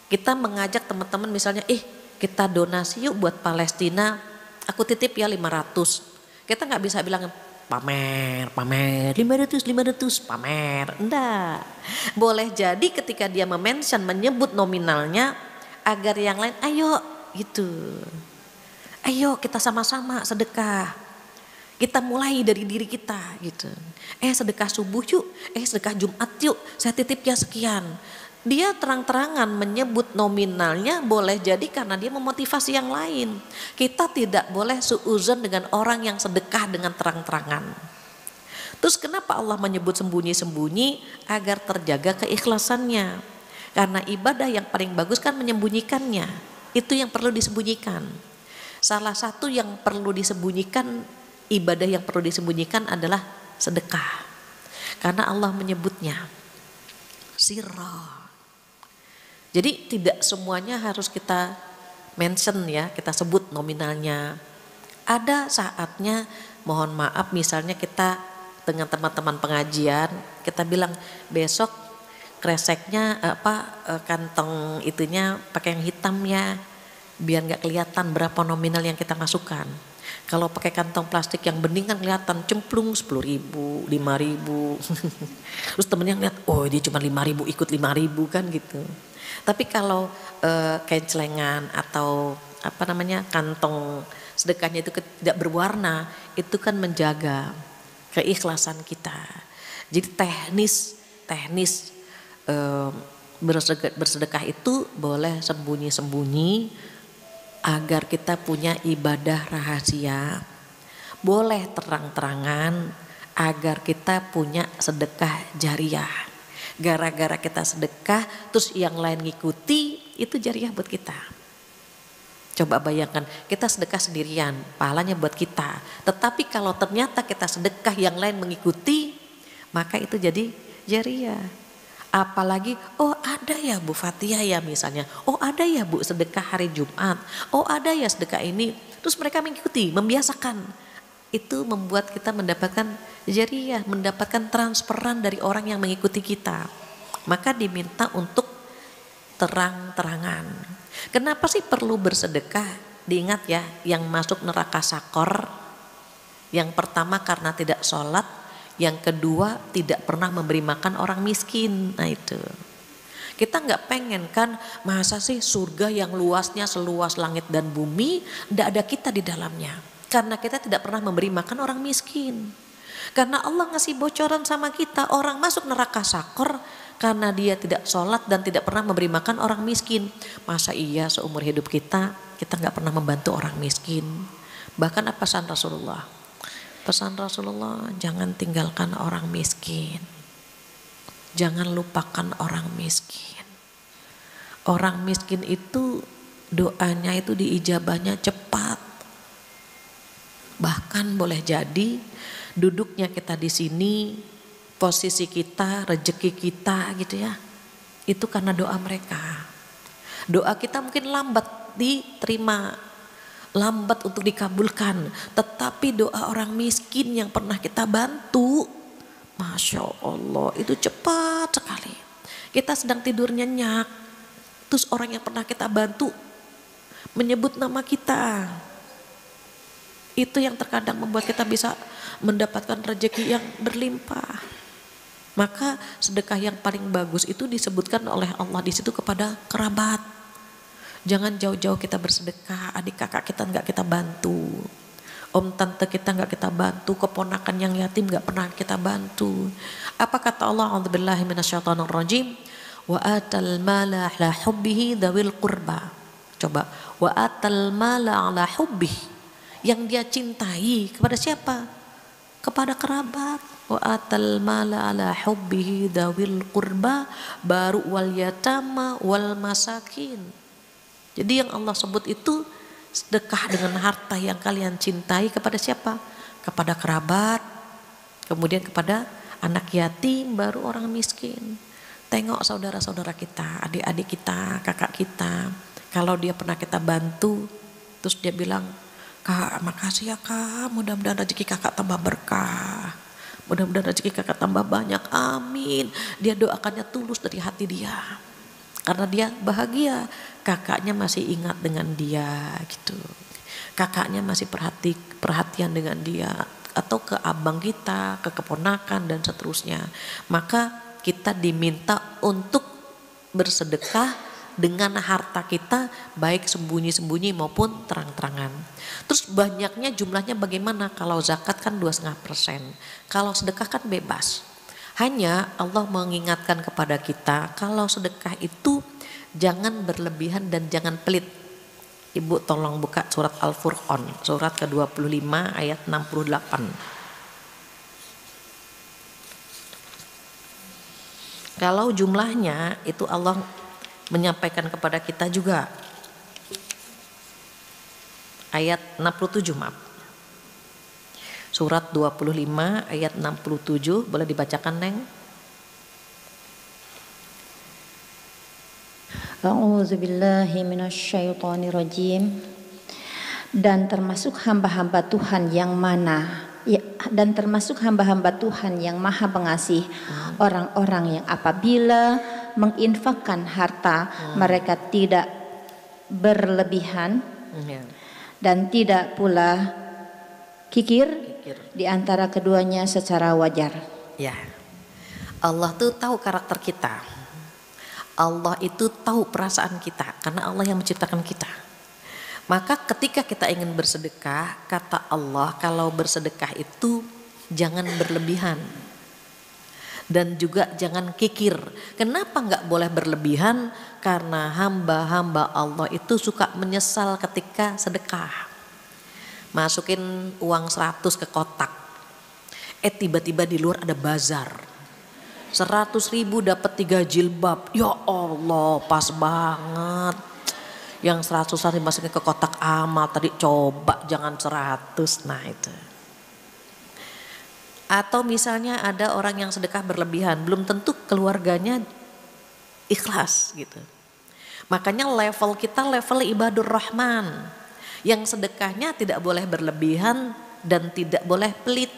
kita mengajak teman-teman misalnya, kita donasi yuk buat Palestina, aku titip ya 500. Kita nggak bisa bilang pamer 500 pamer, enggak. Boleh jadi ketika dia menyebut nominalnya agar yang lain ayo gitu. Ayo kita sama-sama sedekah. Kita mulai dari diri kita gitu. Sedekah subuh yuk, sedekah Jumat yuk, saya titipnya sekian. Dia terang-terangan menyebut nominalnya, boleh jadi karena dia memotivasi yang lain. Kita tidak boleh suuzon dengan orang yang sedekah dengan terang-terangan. Terus kenapa Allah menyebut sembunyi-sembunyi? Agar terjaga keikhlasannya. Karena ibadah yang paling bagus kan menyembunyikannya. Itu yang perlu disembunyikan. Salah satu yang perlu disembunyikan, ibadah yang perlu disembunyikan adalah sedekah. Karena Allah menyebutnya sirra. Jadi tidak semuanya harus kita mention ya, kita sebut nominalnya. Ada saatnya mohon maaf misalnya kita dengan teman-teman pengajian, kita bilang besok kreseknya kantong itunya pakai yang hitam ya, biar nggak kelihatan berapa nominal yang kita masukkan. Kalau pakai kantong plastik yang bening kan kelihatan cemplung 10.000, 5.000. Terus temennya ngeliat, oh dia cuma 5.000 ikut 5.000 kan gitu. Tapi kalau kain celengan atau kantong sedekahnya itu tidak berwarna, itu kan menjaga keikhlasan kita. Jadi teknis bersedekah itu boleh sembunyi-sembunyi agar kita punya ibadah rahasia. Boleh terang-terangan agar kita punya sedekah jariah. Gara-gara kita sedekah terus yang lain ngikuti, itu jariah buat kita. Coba bayangkan kita sedekah sendirian, pahalanya buat kita. Tetapi kalau ternyata kita sedekah yang lain mengikuti, maka itu jadi jariah. Apalagi, oh ada ya Bu Fatia ya misalnya, oh ada ya Bu sedekah hari Jumat, oh ada ya sedekah ini. Terus mereka mengikuti, membiasakan. Itu membuat kita mendapatkan jariah, mendapatkan transferan dari orang yang mengikuti kita. Maka diminta untuk terang-terangan. Kenapa sih perlu bersedekah? Diingat ya, yang masuk neraka sakor, yang pertama karena tidak sholat, yang kedua tidak pernah memberi makan orang miskin. Nah itu. Kita nggak pengen kan, masa sih surga yang luasnya seluas langit dan bumi, tidak ada kita di dalamnya. Karena kita tidak pernah memberi makan orang miskin. Karena Allah ngasih bocoran sama kita, orang masuk neraka sakor karena dia tidak sholat dan tidak pernah memberi makan orang miskin. Masa iya seumur hidup kita nggak pernah membantu orang miskin. Bahkan apa pesan Rasulullah? Pesan Rasulullah, jangan tinggalkan orang miskin. Jangan lupakan orang miskin. Orang miskin itu doanya itu diijabahnya cepat. Bahkan boleh jadi duduknya kita di sini, posisi kita, rezeki kita gitu ya. Itu karena doa mereka. Doa kita mungkin lambat diterima, lambat untuk dikabulkan. Tetapi doa orang miskin yang pernah kita bantu, Masya Allah itu cepat sekali. Kita sedang tidur nyenyak, terus orang yang pernah kita bantu menyebut nama kita. Itu yang terkadang membuat kita bisa mendapatkan rezeki yang berlimpah. Maka sedekah yang paling bagus itu disebutkan oleh Allah di situ kepada kerabat. Jangan jauh-jauh kita bersedekah, adik kakak kita nggak kita bantu, om tante kita nggak kita bantu, keponakan yang yatim nggak pernah kita bantu. Apa kata Allah? A'udzubillahi minasyaitonirrajim. Wa atal mala ala hubbihi dzawil qurba. Coba, wa atal mala ala hubbihi. Yang dia cintai kepada siapa? Kepada kerabat. Wa atal mala ala hubbihi dzawil qurba, baru wal yatama wal masakin. Jadi yang Allah sebut itu sedekah dengan harta yang kalian cintai kepada siapa? Kepada kerabat, kemudian kepada anak yatim, baru orang miskin. Tengok saudara-saudara kita, adik-adik kita, kakak kita, kalau dia pernah kita bantu, terus dia bilang, Kak makasih ya Kak, mudah-mudahan rezeki kakak tambah berkah, mudah-mudahan rezeki kakak tambah banyak, amin. Dia doakannya tulus dari hati dia, karena dia bahagia, kakaknya masih ingat dengan dia gitu, kakaknya masih perhatian dengan dia, atau ke abang kita, ke keponakan dan seterusnya. Maka kita diminta untuk bersedekah dengan harta kita, baik sembunyi-sembunyi maupun terang-terangan. Terus banyaknya jumlahnya bagaimana? Kalau zakat kan 2,5%, kalau sedekah kan bebas. Hanya Allah mengingatkan kepada kita kalau sedekah itu jangan berlebihan dan jangan pelit. Ibu tolong buka surat Al-Furqan, surat ke-25 ayat 68. Kalau jumlahnya itu Allah menyampaikan kepada kita juga. Ayat 67 maaf. Surat 25 ayat 67 boleh dibacakan Neng? A'udzubillahi minasyaitonirrajim. Dan termasuk hamba-hamba Tuhan yang mana dan termasuk hamba-hamba Tuhan yang maha pengasih, orang-orang yang apabila menginfakkan harta mereka tidak berlebihan dan tidak pula kikir di antara keduanya secara wajar. Ya, Allah tuh tahu karakter kita. Allah itu tahu perasaan kita karena Allah yang menciptakan kita. Maka ketika kita ingin bersedekah, kata Allah kalau bersedekah itu jangan berlebihan dan juga jangan kikir. Kenapa nggak boleh berlebihan? Karena hamba-hamba Allah itu suka menyesal ketika sedekah. Masukin uang 100 ke kotak, tiba-tiba di luar ada bazar, 100.000 dapat 3 jilbab. Ya Allah, pas banget. Yang 100-an dimasukin ke kotak amal tadi, coba jangan 100. Nah itu. Atau misalnya ada orang yang sedekah berlebihan, belum tentu keluarganya ikhlas gitu. Makanya level kita level ibadur rahman, yang sedekahnya tidak boleh berlebihan dan tidak boleh pelit,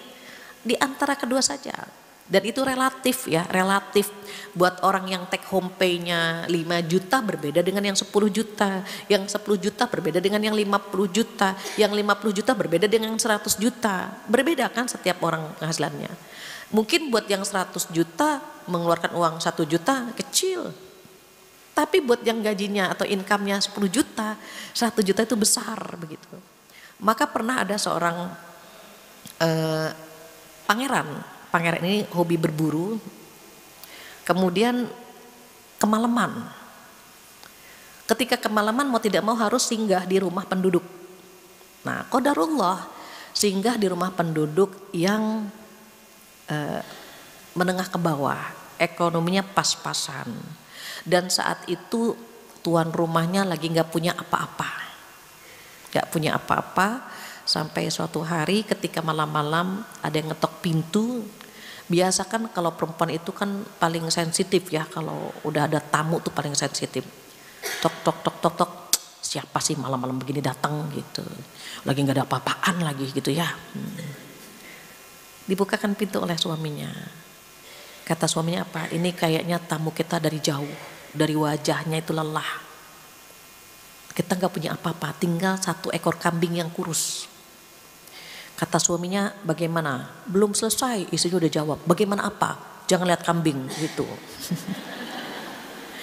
di antara kedua saja. Dan itu relatif ya, relatif. Buat orang yang take home pay-nya 5 juta berbeda dengan yang 10 juta. Yang 10 juta berbeda dengan yang 50 juta. Yang 50 juta berbeda dengan yang 100 juta. Berbeda kan setiap orang penghasilannya. Mungkin buat yang 100 juta mengeluarkan uang 1 juta kecil. Tapi buat yang gajinya atau income-nya 10 juta, 1 juta itu besar begitu. Maka pernah ada seorang pangeran ini hobi berburu, kemudian kemalaman. Ketika kemalaman mau tidak mau harus singgah di rumah penduduk. Nah, qadarullah singgah di rumah penduduk yang menengah ke bawah, ekonominya pas-pasan. Dan saat itu tuan rumahnya lagi nggak punya apa-apa, sampai suatu hari ketika malam-malam ada yang ngetok pintu. Biasa kan kalau perempuan itu kan paling sensitif ya, kalau udah ada tamu tuh paling sensitif. Tok tok tok tok tok, siapa sih malam-malam begini datang gitu, lagi nggak ada apa-apaan lagi gitu ya. Dibukakan pintu oleh suaminya. Kata suaminya apa? Ini kayaknya tamu kita dari jauh, dari wajahnya itu lelah. Kita nggak punya apa-apa, tinggal 1 ekor kambing yang kurus. Kata suaminya, bagaimana? Belum selesai, istrinya udah jawab. Bagaimana apa? Jangan lihat kambing gitu.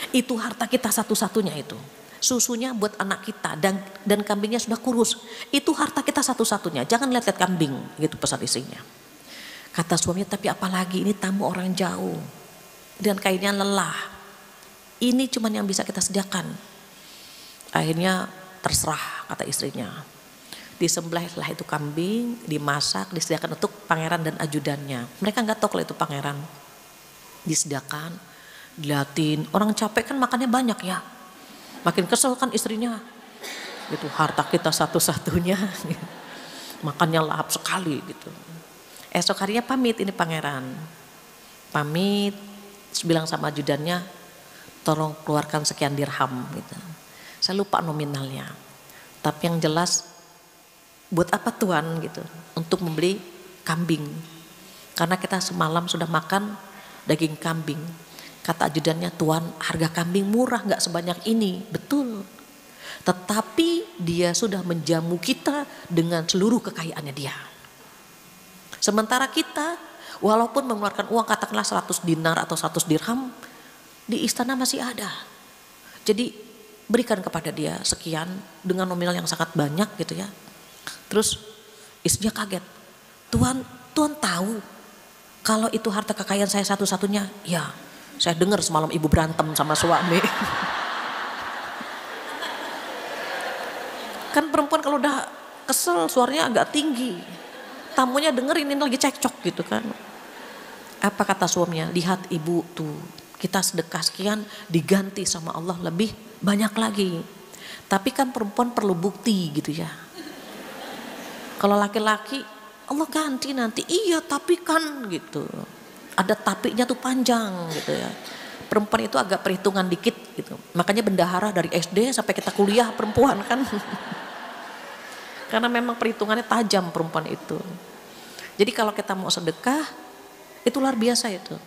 Itu harta kita satu-satunya itu. Susunya buat anak kita dan kambingnya sudah kurus. Itu harta kita satu-satunya. Jangan lihat kambing gitu pesan istrinya. Kata suaminya, tapi apalagi ini tamu orang jauh dan kayaknya lelah. Ini cuman yang bisa kita sediakan. Akhirnya terserah kata istrinya. Disembelihlah itu kambing, dimasak, disediakan untuk pangeran dan ajudannya. Mereka nggak tahu kalau itu pangeran. Disediakan, diliatin. Orang capek kan makannya banyak ya. Makin kesel kan istrinya. Itu harta kita satu-satunya. Makannya lahap sekali gitu. Esok harinya pamit ini pangeran. Pamit, bilang sama ajudannya, tolong keluarkan sekian dirham gitu. Saya lupa nominalnya. Tapi yang jelas, buat apa tuan gitu? Untuk membeli kambing. Karena kita semalam sudah makan daging kambing. Kata ajudannya, tuan harga kambing murah gak sebanyak ini. Betul. Tetapi dia sudah menjamu kita dengan seluruh kekayaannya dia. Sementara kita walaupun mengeluarkan uang katakanlah 100 dinar atau 100 dirham, di istana masih ada. Jadi berikan kepada dia sekian dengan nominal yang sangat banyak gitu ya. Terus istrinya kaget. Tuhan tahu kalau itu harta kekayaan saya satu-satunya. Ya, saya dengar semalam ibu berantem sama suami. Kan perempuan kalau udah kesel suaranya agak tinggi. Tamunya dengerin ini lagi cekcok gitu kan. Apa kata suaminya? Lihat ibu tuh, kita sedekah sekian diganti sama Allah lebih banyak lagi. Tapi kan perempuan perlu bukti gitu ya. Kalau laki-laki Allah ganti nanti. Iya tapi kan gitu. Ada tapinya tuh panjang gitu ya. Perempuan itu agak perhitungan dikit gitu. Makanya bendahara dari SD sampai kita kuliah perempuan kan. Karena memang perhitungannya tajam perempuan itu. Jadi kalau kita mau sedekah itu luar biasa itu.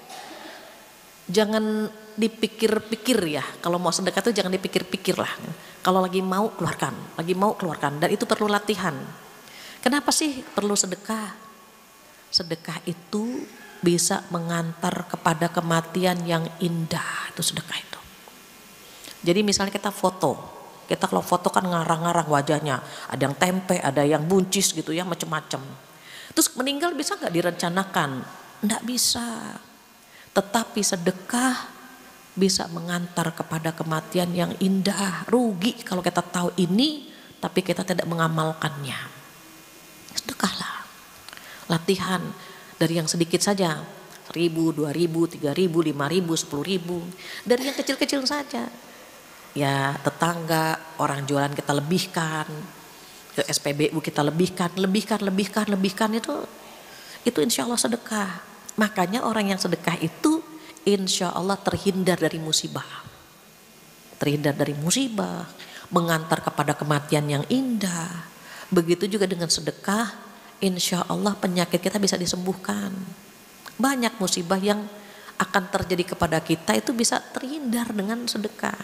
Jangan dipikir-pikir ya. Kalau mau sedekah itu jangan dipikir-pikir lah. Kalau lagi mau keluarkan, dan itu perlu latihan. Kenapa sih perlu sedekah? Sedekah itu bisa mengantar kepada kematian yang indah, itu sedekah itu. Jadi misalnya kita foto, kita kalau foto kan ngarang-ngarang wajahnya, ada yang tempe, ada yang buncis gitu ya, macam-macam. Terus meninggal bisa nggak direncanakan? Nggak bisa. Tetapi sedekah bisa mengantar kepada kematian yang indah. Rugi kalau kita tahu ini, tapi kita tidak mengamalkannya. Sedekahlah, latihan dari yang sedikit saja, 1.000, 2.000, 3.000, 5.000, 10.000, dari yang kecil-kecil saja. Ya tetangga, orang jualan kita lebihkan, ke SPBU kita lebihkan itu insya Allah sedekah. Makanya orang yang sedekah itu insya Allah terhindar dari musibah, mengantar kepada kematian yang indah. Begitu juga dengan sedekah, insya Allah penyakit kita bisa disembuhkan. Banyak musibah yang akan terjadi kepada kita itu bisa terhindar dengan sedekah.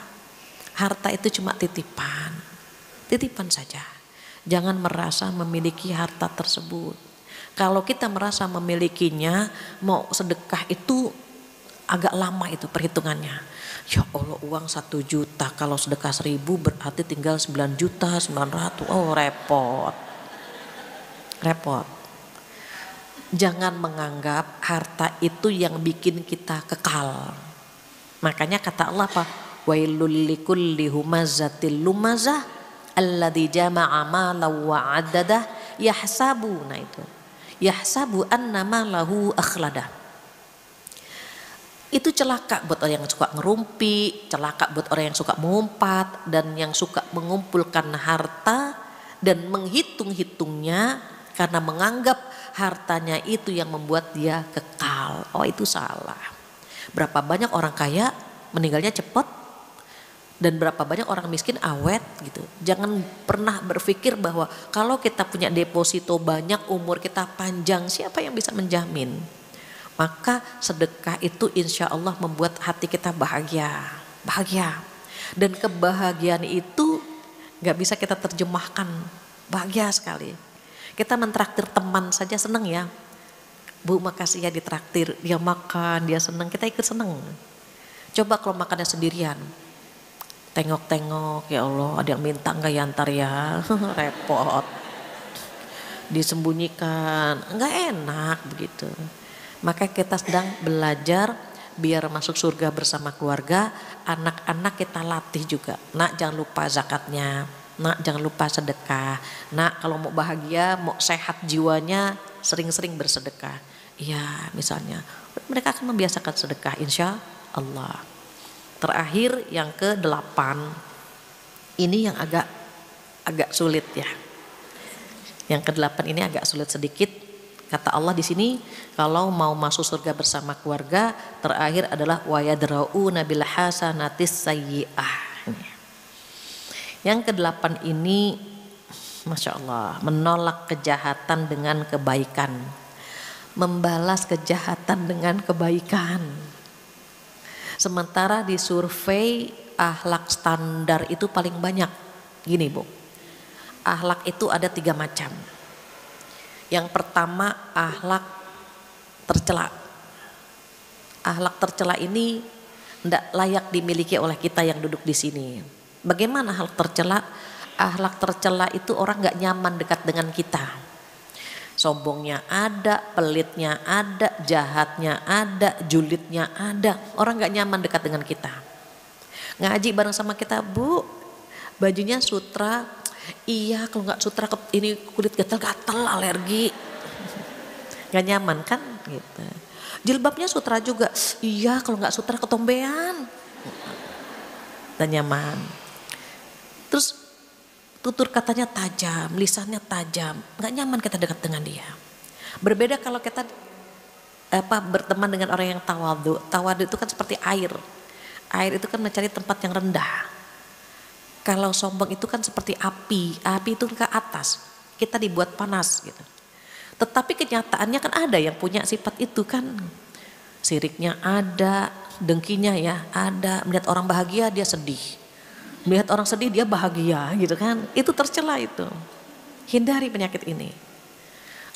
Harta itu cuma titipan saja. Jangan merasa memiliki harta tersebut. Kalau kita merasa memilikinya, mau sedekah itu agak lama itu perhitungannya. Ya Allah, uang 1 juta, kalau sedekah 1.000 berarti tinggal 9.900.000. Oh repot. Jangan menganggap harta itu yang bikin kita kekal. Makanya kata Allah apa? Wailul likulli humazatil lumazah alladzi jama'a malan wa 'addadah yahsabu annama lahu akhladah. Itu celaka buat orang yang suka ngerumpi, celaka buat orang yang suka mengumpat, dan yang suka mengumpulkan harta dan menghitung-hitungnya karena menganggap hartanya itu yang membuat dia kekal. Oh itu salah. Berapa banyak orang kaya meninggalnya cepat dan berapa banyak orang miskin awet gitu. Jangan pernah berpikir bahwa kalau kita punya deposito banyak, umur kita panjang, siapa yang bisa menjamin? Maka sedekah itu insya Allah membuat hati kita bahagia. Dan kebahagiaan itu gak bisa kita terjemahkan. Bahagia sekali. Kita mentraktir teman saja seneng ya. Bu makasih ya ditraktir, dia makan, dia seneng, kita ikut seneng. Coba kalau makannya sendirian, tengok-tengok, ya Allah ada yang minta gak ya antar ya, repot. Disembunyikan, gak enak begitu. Maka kita sedang belajar biar masuk surga bersama keluarga. Anak-anak kita latih juga. Nak jangan lupa zakatnya. Nak jangan lupa sedekah. Nak kalau mau bahagia, mau sehat jiwanya, sering-sering bersedekah. Iya misalnya. Mereka akan membiasakan sedekah insya Allah. Terakhir yang ke-8. Ini yang agak sulit ya. Yang ke-8 ini agak sulit sedikit. Kata Allah di sini, kalau mau masuk surga bersama keluarga, terakhir adalah wa yadra'una bil hasanatis sayyi'ah. Yang ke-8 ini, masya Allah, menolak kejahatan dengan kebaikan, membalas kejahatan dengan kebaikan. Sementara di survei akhlak standar itu paling banyak. Gini Bu, akhlak itu ada 3 macam. Yang pertama akhlak tercela. Akhlak tercela ini Tidak layak dimiliki oleh kita yang duduk di sini. Bagaimana hal tercela? Akhlak tercela itu orang nggak nyaman dekat dengan kita. Sombongnya ada, pelitnya ada, jahatnya ada, julidnya ada. Orang nggak nyaman dekat dengan kita. Ngaji bareng sama kita, Bu, bajunya sutra. Iya, kalau nggak sutra ini kulit gatal-gatal, alergi. Nggak nyaman kan? Gitu. Jilbabnya sutra juga. Iya, kalau nggak sutra ketombean. Dan nyaman. Terus tutur katanya tajam, lisannya tajam. Nggak nyaman kita dekat dengan dia. Berbeda kalau kita berteman dengan orang yang tawadu. Tawadu itu kan seperti air. Air itu kan mencari tempat yang rendah. Kalau sombong itu kan seperti api. Api itu ke atas. Kita dibuat panas gitu. Tetapi kenyataannya kan ada yang punya sifat itu kan. Siriknya ada, dengkinya ya ada. Melihat orang bahagia dia sedih. Melihat orang sedih dia bahagia gitu kan. Itu tercela itu. Hindari penyakit ini.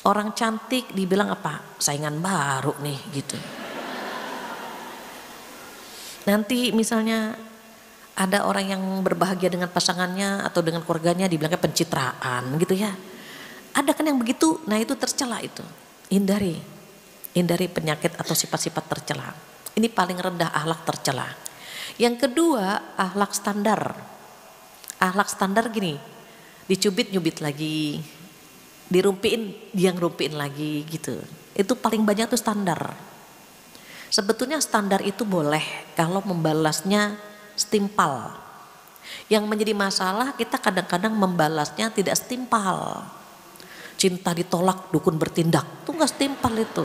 Orang cantik dibilang apa? Saingan baru nih gitu. Nanti misalnya ada orang yang berbahagia dengan pasangannya atau dengan keluarganya dibilangnya pencitraan gitu ya. Ada kan yang begitu, nah itu tercela itu. Hindari penyakit atau sifat-sifat tercela. Ini paling rendah akhlak tercela. Yang kedua akhlak standar. Akhlak standar gini, dicubit-nyubit lagi, dirumpiin, dia ngerumpiin lagi gitu. Itu paling banyak tuh standar. Sebetulnya standar itu boleh kalau membalasnya setimpal. Yang menjadi masalah kita kadang-kadang membalasnya tidak setimpal. Cinta ditolak, dukun bertindak. Itu gak setimpal itu.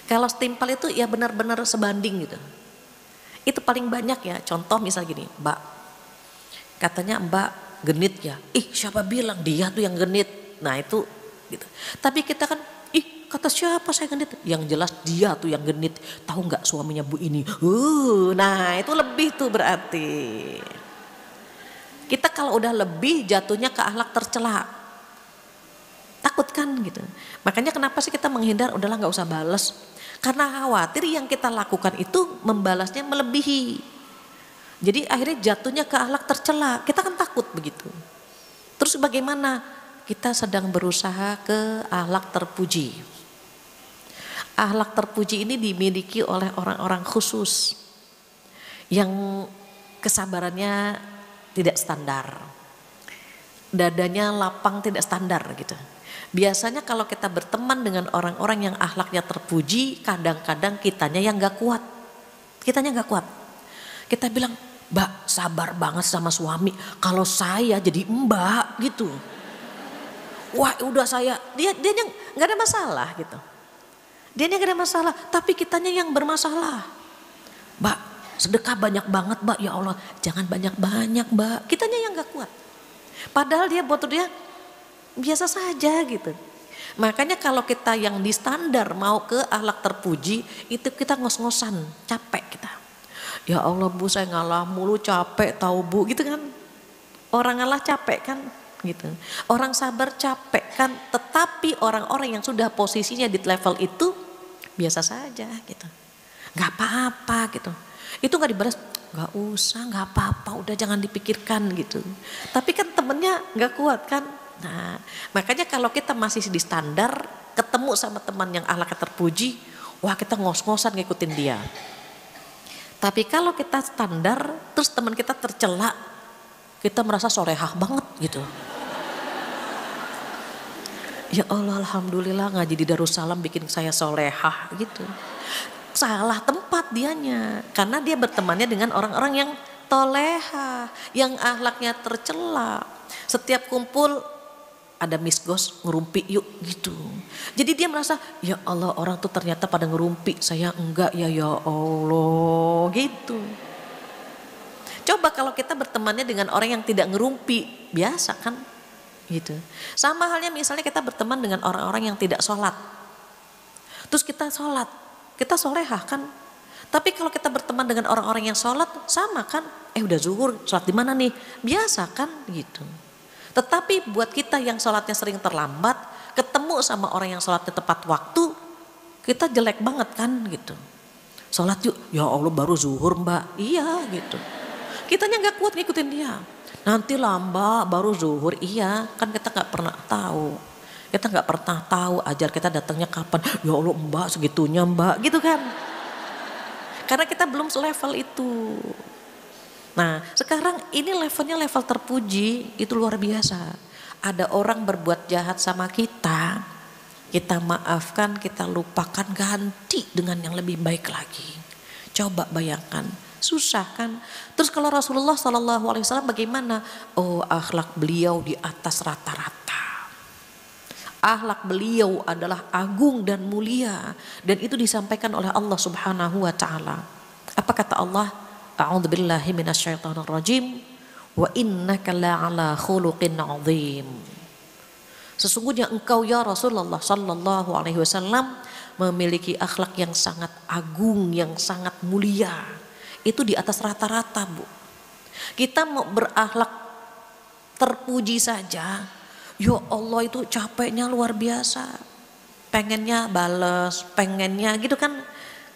Kalau setimpal itu ya benar-benar sebanding gitu. Itu paling banyak ya. Contoh misal gini, Mbak. Katanya Mbak genit ya. Ih siapa bilang dia tuh yang genit. Nah itu gitu. Tapi kita kan, ih kata siapa saya genit. Yang jelas dia tuh yang genit. Tahu gak suaminya Bu ini. Nah itu lebih tuh berarti. Kita kalau udah lebih jatuhnya ke akhlak tercela. Takut kan gitu. Makanya kenapa sih kita menghindar, udahlah gak usah balas. Karena khawatir yang kita lakukan itu membalasnya melebihi. Jadi akhirnya jatuhnya ke akhlak tercela. Kita kan takut begitu. Terus bagaimana? Kita sedang berusaha ke akhlak terpuji. Akhlak terpuji ini dimiliki oleh orang-orang khusus. Yang kesabarannya tidak standar. Dadanya lapang tidak standar gitu. Biasanya kalau kita berteman dengan orang-orang yang akhlaknya terpuji, kadang-kadang kitanya yang gak kuat. Kitanya gak kuat. Kita bilang, Mbak sabar banget sama suami. Kalau saya jadi Mbak gitu. Wah udah dia gak ada masalah gitu. Dia gak ada masalah, tapi kitanya yang bermasalah. Mbak sedekah banyak banget Mbak, ya Allah jangan banyak-banyak Mbak. Kitanya yang gak kuat. Padahal dia buat dia biasa saja gitu. Makanya kalau kita yang di standar mau ke akhlak terpuji, itu kita ngos-ngosan, capek kita. Ya Allah Bu saya ngalah mulu capek tahu Bu gitu kan. Orang ngalah capek kan gitu. Orang sabar capek kan. Tetapi orang-orang yang sudah posisinya di level itu biasa saja gitu. Gak apa-apa gitu. Itu gak dibalas, gak usah gak apa-apa udah jangan dipikirkan gitu. Tapi kan temennya gak kuat kan. Nah makanya kalau kita masih di standar, ketemu sama teman yang akhlaknya terpuji, wah kita ngos-ngosan ngikutin dia. Tapi kalau kita standar, terus teman kita tercela, kita merasa solehah banget gitu. Ya Allah alhamdulillah ngaji di Darussalam bikin saya solehah gitu. Salah tempat dianya, karena dia bertemannya dengan orang-orang yang toleha, yang akhlaknya tercela. Setiap kumpul ada misgos ngerumpi yuk gitu. Jadi dia merasa ya Allah orang tuh ternyata pada ngerumpi, saya enggak ya Allah gitu. Coba kalau kita bertemannya dengan orang yang tidak ngerumpi, biasa kan gitu. Sama halnya misalnya kita berteman dengan orang-orang yang tidak sholat. Terus kita sholat, kita solehah kan. Tapi kalau kita berteman dengan orang-orang yang sholat sama kan. Udah zuhur, sholat di mana nih? Biasa kan gitu. Tetapi buat kita yang sholatnya sering terlambat, ketemu sama orang yang sholatnya tepat waktu, kita jelek banget kan gitu. sholat yuk, ya Allah baru zuhur mbak, iya gitu. Kitanya nggak kuat ngikutin dia. Nanti mbak baru zuhur, iya kan kita nggak pernah tahu. Kita nggak pernah tahu ajar kita datangnya kapan. Ya Allah mbak segitunya mbak gitu kan. Karena kita belum selevel itu. Nah sekarang ini levelnya level terpuji, itu luar biasa. Ada orang berbuat jahat sama kita maafkan, kita lupakan, ganti dengan yang lebih baik lagi. Coba bayangkan, susah kan? Terus kalau Rasulullah SAW bagaimana? Oh akhlak beliau di atas rata-rata. Akhlak beliau adalah agung dan mulia, dan itu disampaikan oleh Allah Subhanahu wa taala. Apa kata Allah? A'udzubillahi minasyaitonirrajim. Wa innaka la'ala khuluqin 'adzim. Sesungguhnya engkau ya Rasulullah sallallahu alaihi wasallam memiliki akhlak yang sangat agung, yang sangat mulia. Itu di atas rata-rata, Bu. Kita mau berakhlak terpuji saja, ya Allah itu capeknya luar biasa. Pengennya bales, pengennya gitu kan.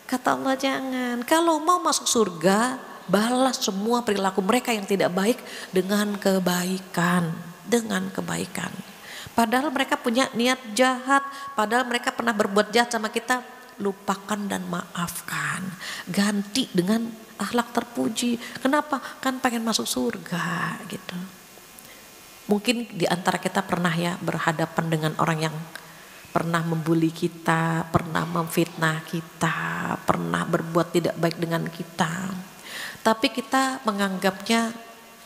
Kata Allah jangan. Kalau mau masuk surga, balas semua perilaku mereka yang tidak baik dengan kebaikan. Dengan kebaikan. Padahal mereka punya niat jahat. Padahal mereka pernah berbuat jahat sama kita. Lupakan dan maafkan. Ganti dengan akhlak terpuji. Kenapa? Kan pengen masuk surga gitu. Mungkin di antara kita pernah ya berhadapan dengan orang yang pernah membuli kita, pernah memfitnah kita, pernah berbuat tidak baik dengan kita. Tapi kita menganggapnya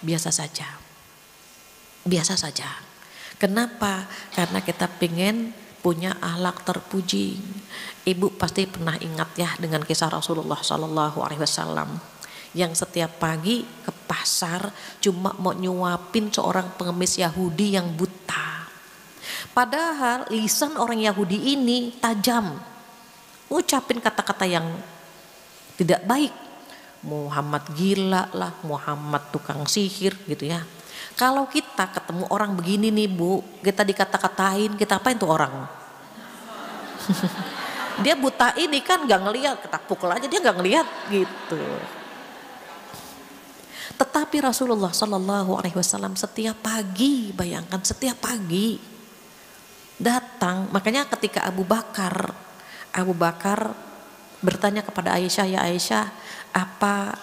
biasa saja. Biasa saja. Kenapa? Karena kita pengen punya akhlak terpuji. Ibu pasti pernah ingat ya dengan kisah Rasulullah SAW. Yang setiap pagi ke pasar cuma mau nyuapin seorang pengemis Yahudi yang buta. Padahal lisan orang Yahudi ini tajam. Ucapin kata-kata yang tidak baik. Muhammad gila lah, Muhammad tukang sihir gitu ya. Kalau kita ketemu orang begini nih Bu, kita dikata-katain, kita apain tuh orang? Dia buta ini kan gak ngelihat, kita pukul aja dia gak ngelihat gitu. Tetapi Rasulullah Sallallahu Alaihi Wasallam setiap pagi, bayangkan setiap pagi datang. Makanya ketika Abu Bakar bertanya kepada Aisyah, ya Aisyah, apa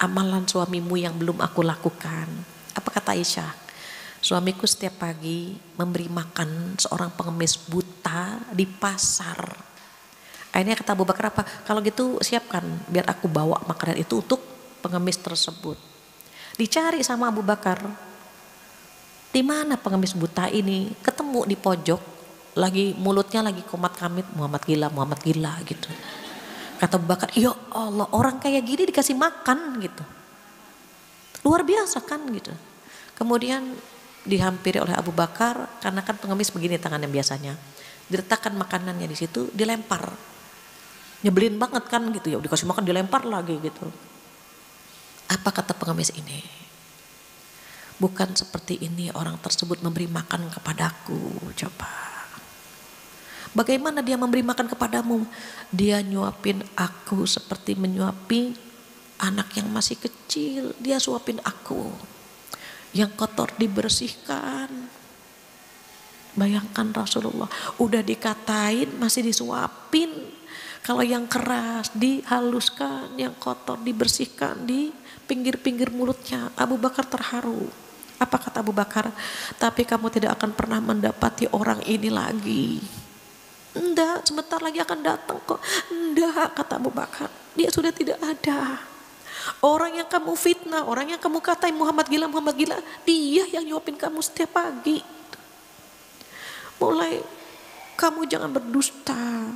amalan suamimu yang belum aku lakukan? Apa kata Aisyah? Suamiku setiap pagi memberi makan seorang pengemis buta di pasar. Akhirnya kata Abu Bakar apa? Kalau gitu siapkan biar aku bawa makanan itu untuk pengemis tersebut. Dicari sama Abu Bakar. Di mana pengemis buta ini? Ketemu di pojok, lagi mulutnya lagi komat-kamit, Muhammad gila gitu. Kata Abu Bakar, ya Allah orang kayak gini dikasih makan gitu. Luar biasa kan gitu. Kemudian dihampiri oleh Abu Bakar, karena kan pengemis begini tangannya biasanya. Diletakkan makanannya di situ, dilempar. Nyebelin banget kan gitu ya, dikasih makan dilempar lagi gitu. Apa kata pengemis ini? Bukan seperti ini orang tersebut memberi makan kepadaku. Coba. Bagaimana dia memberi makan kepadamu? Dia nyuapin aku seperti menyuapi anak yang masih kecil. Dia suapin aku. Yang kotor dibersihkan. Bayangkan Rasulullah. Udah dikatain masih disuapin. Kalau yang keras dihaluskan, yang kotor dibersihkan di pinggir-pinggir mulutnya. Abu Bakar terharu. Apa kata Abu Bakar? Tapi kamu tidak akan pernah mendapati orang ini lagi. Enggak, sebentar lagi akan datang kok. Enggak, kata Abu Bakar. Dia sudah tidak ada. Orang yang kamu fitnah, orang yang kamu katain Muhammad gila, dia yang nyuapin kamu setiap pagi. Mulai kamu jangan berdusta.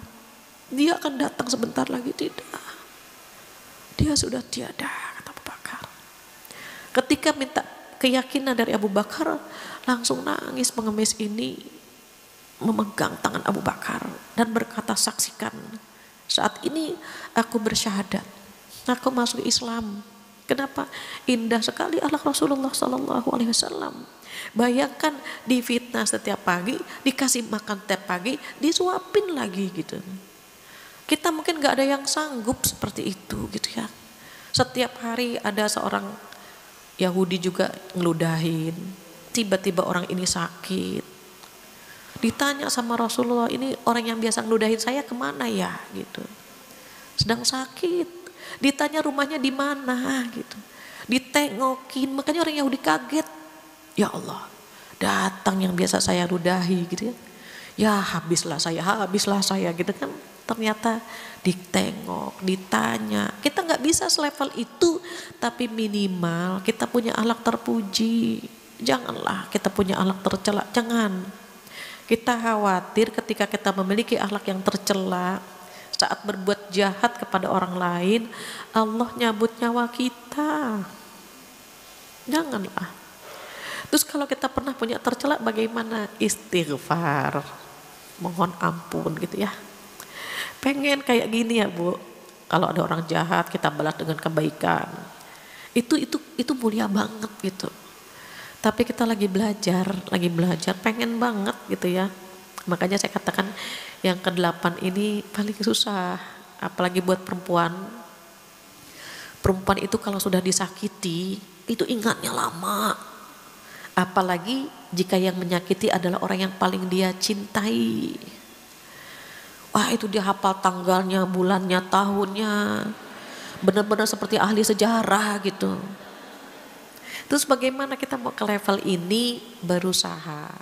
Dia akan datang sebentar lagi, tidak. Dia sudah tiada, kata Abu Bakar. Ketika minta keyakinan dari Abu Bakar, langsung nangis pengemis ini, memegang tangan Abu Bakar dan berkata, saksikan saat ini aku bersyahadat, aku masuk Islam. Kenapa? Indah sekali akhlak Rasulullah Sallallahu Alaihi Wasallam. Bayangkan difitnah setiap pagi, dikasih makan setiap pagi, disuapin lagi gitu. Kita mungkin gak ada yang sanggup seperti itu gitu ya. Setiap hari ada seorang Yahudi juga ngeludahin. Tiba-tiba orang ini sakit. Ditanya sama Rasulullah, ini orang yang biasa ngeludahin saya kemana ya gitu. Sedang sakit. Ditanya rumahnya di mana gitu. Ditengokin, makanya orang Yahudi kaget. Ya Allah, datang yang biasa saya ludahi gitu ya. Ya habislah saya gitu kan. Ternyata ditengok, ditanya. Kita gak bisa selevel itu, tapi minimal kita punya akhlak terpuji. Janganlah kita punya akhlak tercela, jangan. Kita khawatir ketika kita memiliki akhlak yang tercela, saat berbuat jahat kepada orang lain, Allah nyabut nyawa kita. Janganlah. Terus kalau kita pernah punya tercela, bagaimana? Istighfar, mohon ampun gitu ya. Pengen kayak gini ya Bu, kalau ada orang jahat kita balas dengan kebaikan. Itu mulia banget gitu. Tapi kita lagi belajar, pengen banget gitu ya. Makanya saya katakan yang ke-8 ini paling susah, apalagi buat perempuan. Perempuan itu kalau sudah disakiti, itu ingatnya lama. Apalagi jika yang menyakiti adalah orang yang paling dia cintai. Wah, itu dia hafal tanggalnya, bulannya, tahunnya. Benar-benar seperti ahli sejarah gitu. Terus bagaimana kita mau ke level ini? Berusaha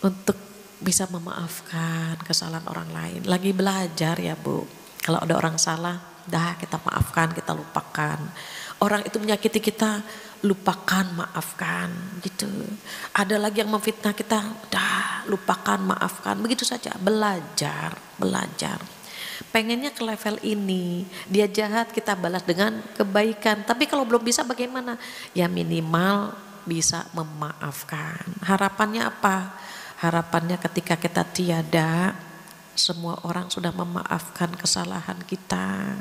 untuk bisa memaafkan kesalahan orang lain. Lagi belajar ya Bu. Kalau ada orang salah, dah kita maafkan, kita lupakan. Orang itu menyakiti kita, lupakan, maafkan gitu. Ada lagi yang memfitnah kita, dah lupakan, maafkan. Begitu saja, belajar. Pengennya ke level ini, dia jahat kita balas dengan kebaikan. Tapi kalau belum bisa bagaimana? Ya minimal bisa memaafkan. Harapannya apa? Harapannya ketika kita tiada, semua orang sudah memaafkan kesalahan kita.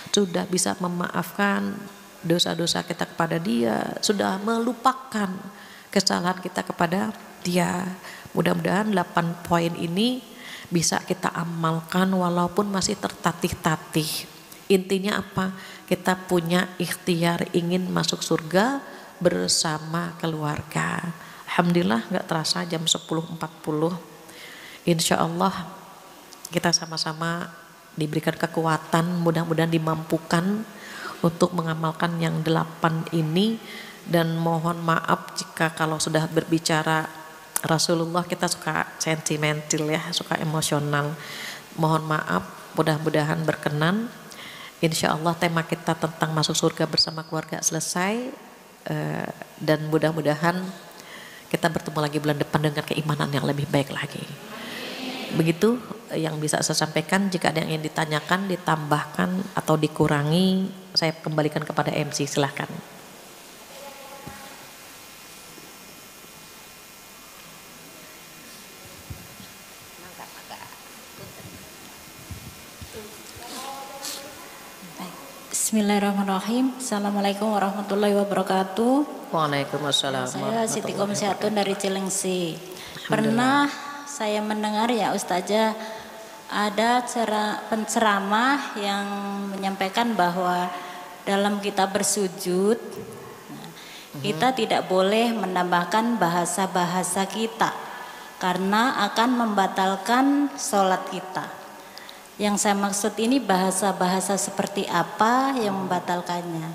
Sudah bisa memaafkan dosa-dosa kita kepada dia, sudah melupakan kesalahan kita kepada dia. Mudah-mudahan 8 poin ini bisa kita amalkan walaupun masih tertatih-tatih. Intinya apa? Kita punya ikhtiar ingin masuk surga bersama keluarga. Alhamdulillah gak terasa jam 10.40. Insya Allah kita sama-sama diberikan kekuatan, mudah-mudahan dimampukan untuk mengamalkan yang 8 ini. Dan mohon maaf jika kalau sudah berbicara Rasulullah kita suka sentimental ya, suka emosional. Mohon maaf, mudah-mudahan berkenan. Insya Allah tema kita tentang masuk surga bersama keluarga selesai, dan mudah-mudahan kita bertemu lagi bulan depan dengan keimanan yang lebih baik lagi. Begitu yang bisa saya sampaikan. Jika ada yang ingin ditanyakan, ditambahkan atau dikurangi, saya kembalikan kepada MC, silahkan. Bismillahirrahmanirrahim. Assalamualaikum warahmatullahi wabarakatuh. Waalaikumsalam. Saya Siti Komsyatun dari Cilengsi. Pernah saya mendengar ya Ustazah, ada penceramah yang menyampaikan bahwa dalam kita bersujud, kita tidak boleh menambahkan bahasa-bahasa kita karena akan membatalkan sholat kita. Yang saya maksud ini bahasa-bahasa seperti apa yang membatalkannya?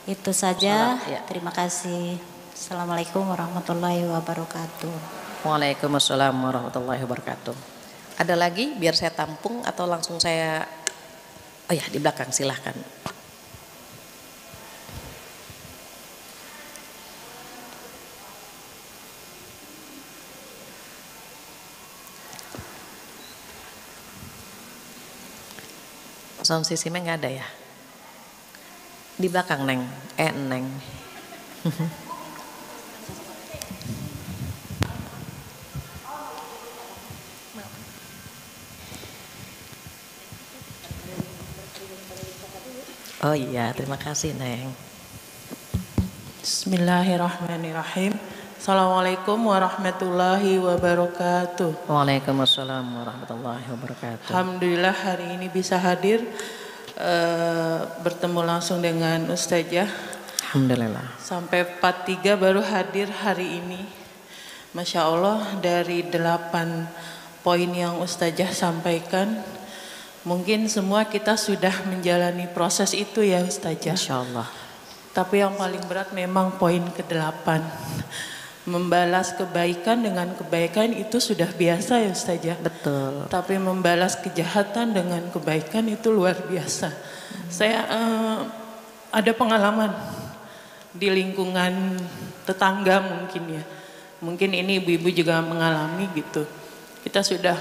Itu saja. Salat, ya. Terima kasih. Assalamualaikum warahmatullahi wabarakatuh. Waalaikumsalam warahmatullahi wabarakatuh. Ada lagi biar saya tampung atau langsung saya? Oh ya, di belakang silahkan. Sound systemnya nggak ada ya? Di belakang Neng, Neng. Oh iya, terima kasih Neng. Bismillahirrahmanirrahim. Assalamualaikum warahmatullahi wabarakatuh. Waalaikumsalam warahmatullahi wabarakatuh. Alhamdulillah hari ini bisa hadir bertemu langsung dengan Ustazah. Alhamdulillah. Sampai 43 baru hadir hari ini. Masya Allah, dari 8 poin yang Ustazah sampaikan, mungkin semua kita sudah menjalani proses itu ya Ustazah. Insya Allah. Tapi yang paling berat memang poin ke-8. Membalas kebaikan dengan kebaikan itu sudah biasa ya Ustazah. Betul. Tapi membalas kejahatan dengan kebaikan itu luar biasa. Saya ada pengalaman di lingkungan tetangga mungkin ya. Mungkin ini ibu-ibu juga mengalami gitu. Kita sudah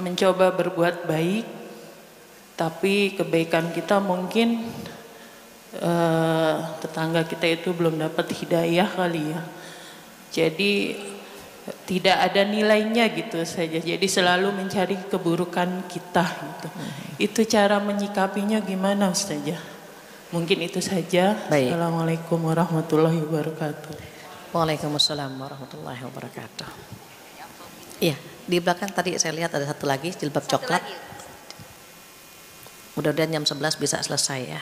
mencoba berbuat baik, tapi kebaikan kita mungkin tetangga kita itu belum dapat hidayah kali ya. Jadi tidak ada nilainya gitu saja. Jadi selalu mencari keburukan kita gitu. Itu cara menyikapinya gimana Ustazah? Mungkin itu saja. Baik. Assalamualaikum warahmatullahi wabarakatuh. Waalaikumsalam warahmatullahi wabarakatuh. Iya, di belakang tadi saya lihat ada satu lagi jilbab coklat. Mudah-mudahan jam 11 bisa selesai ya.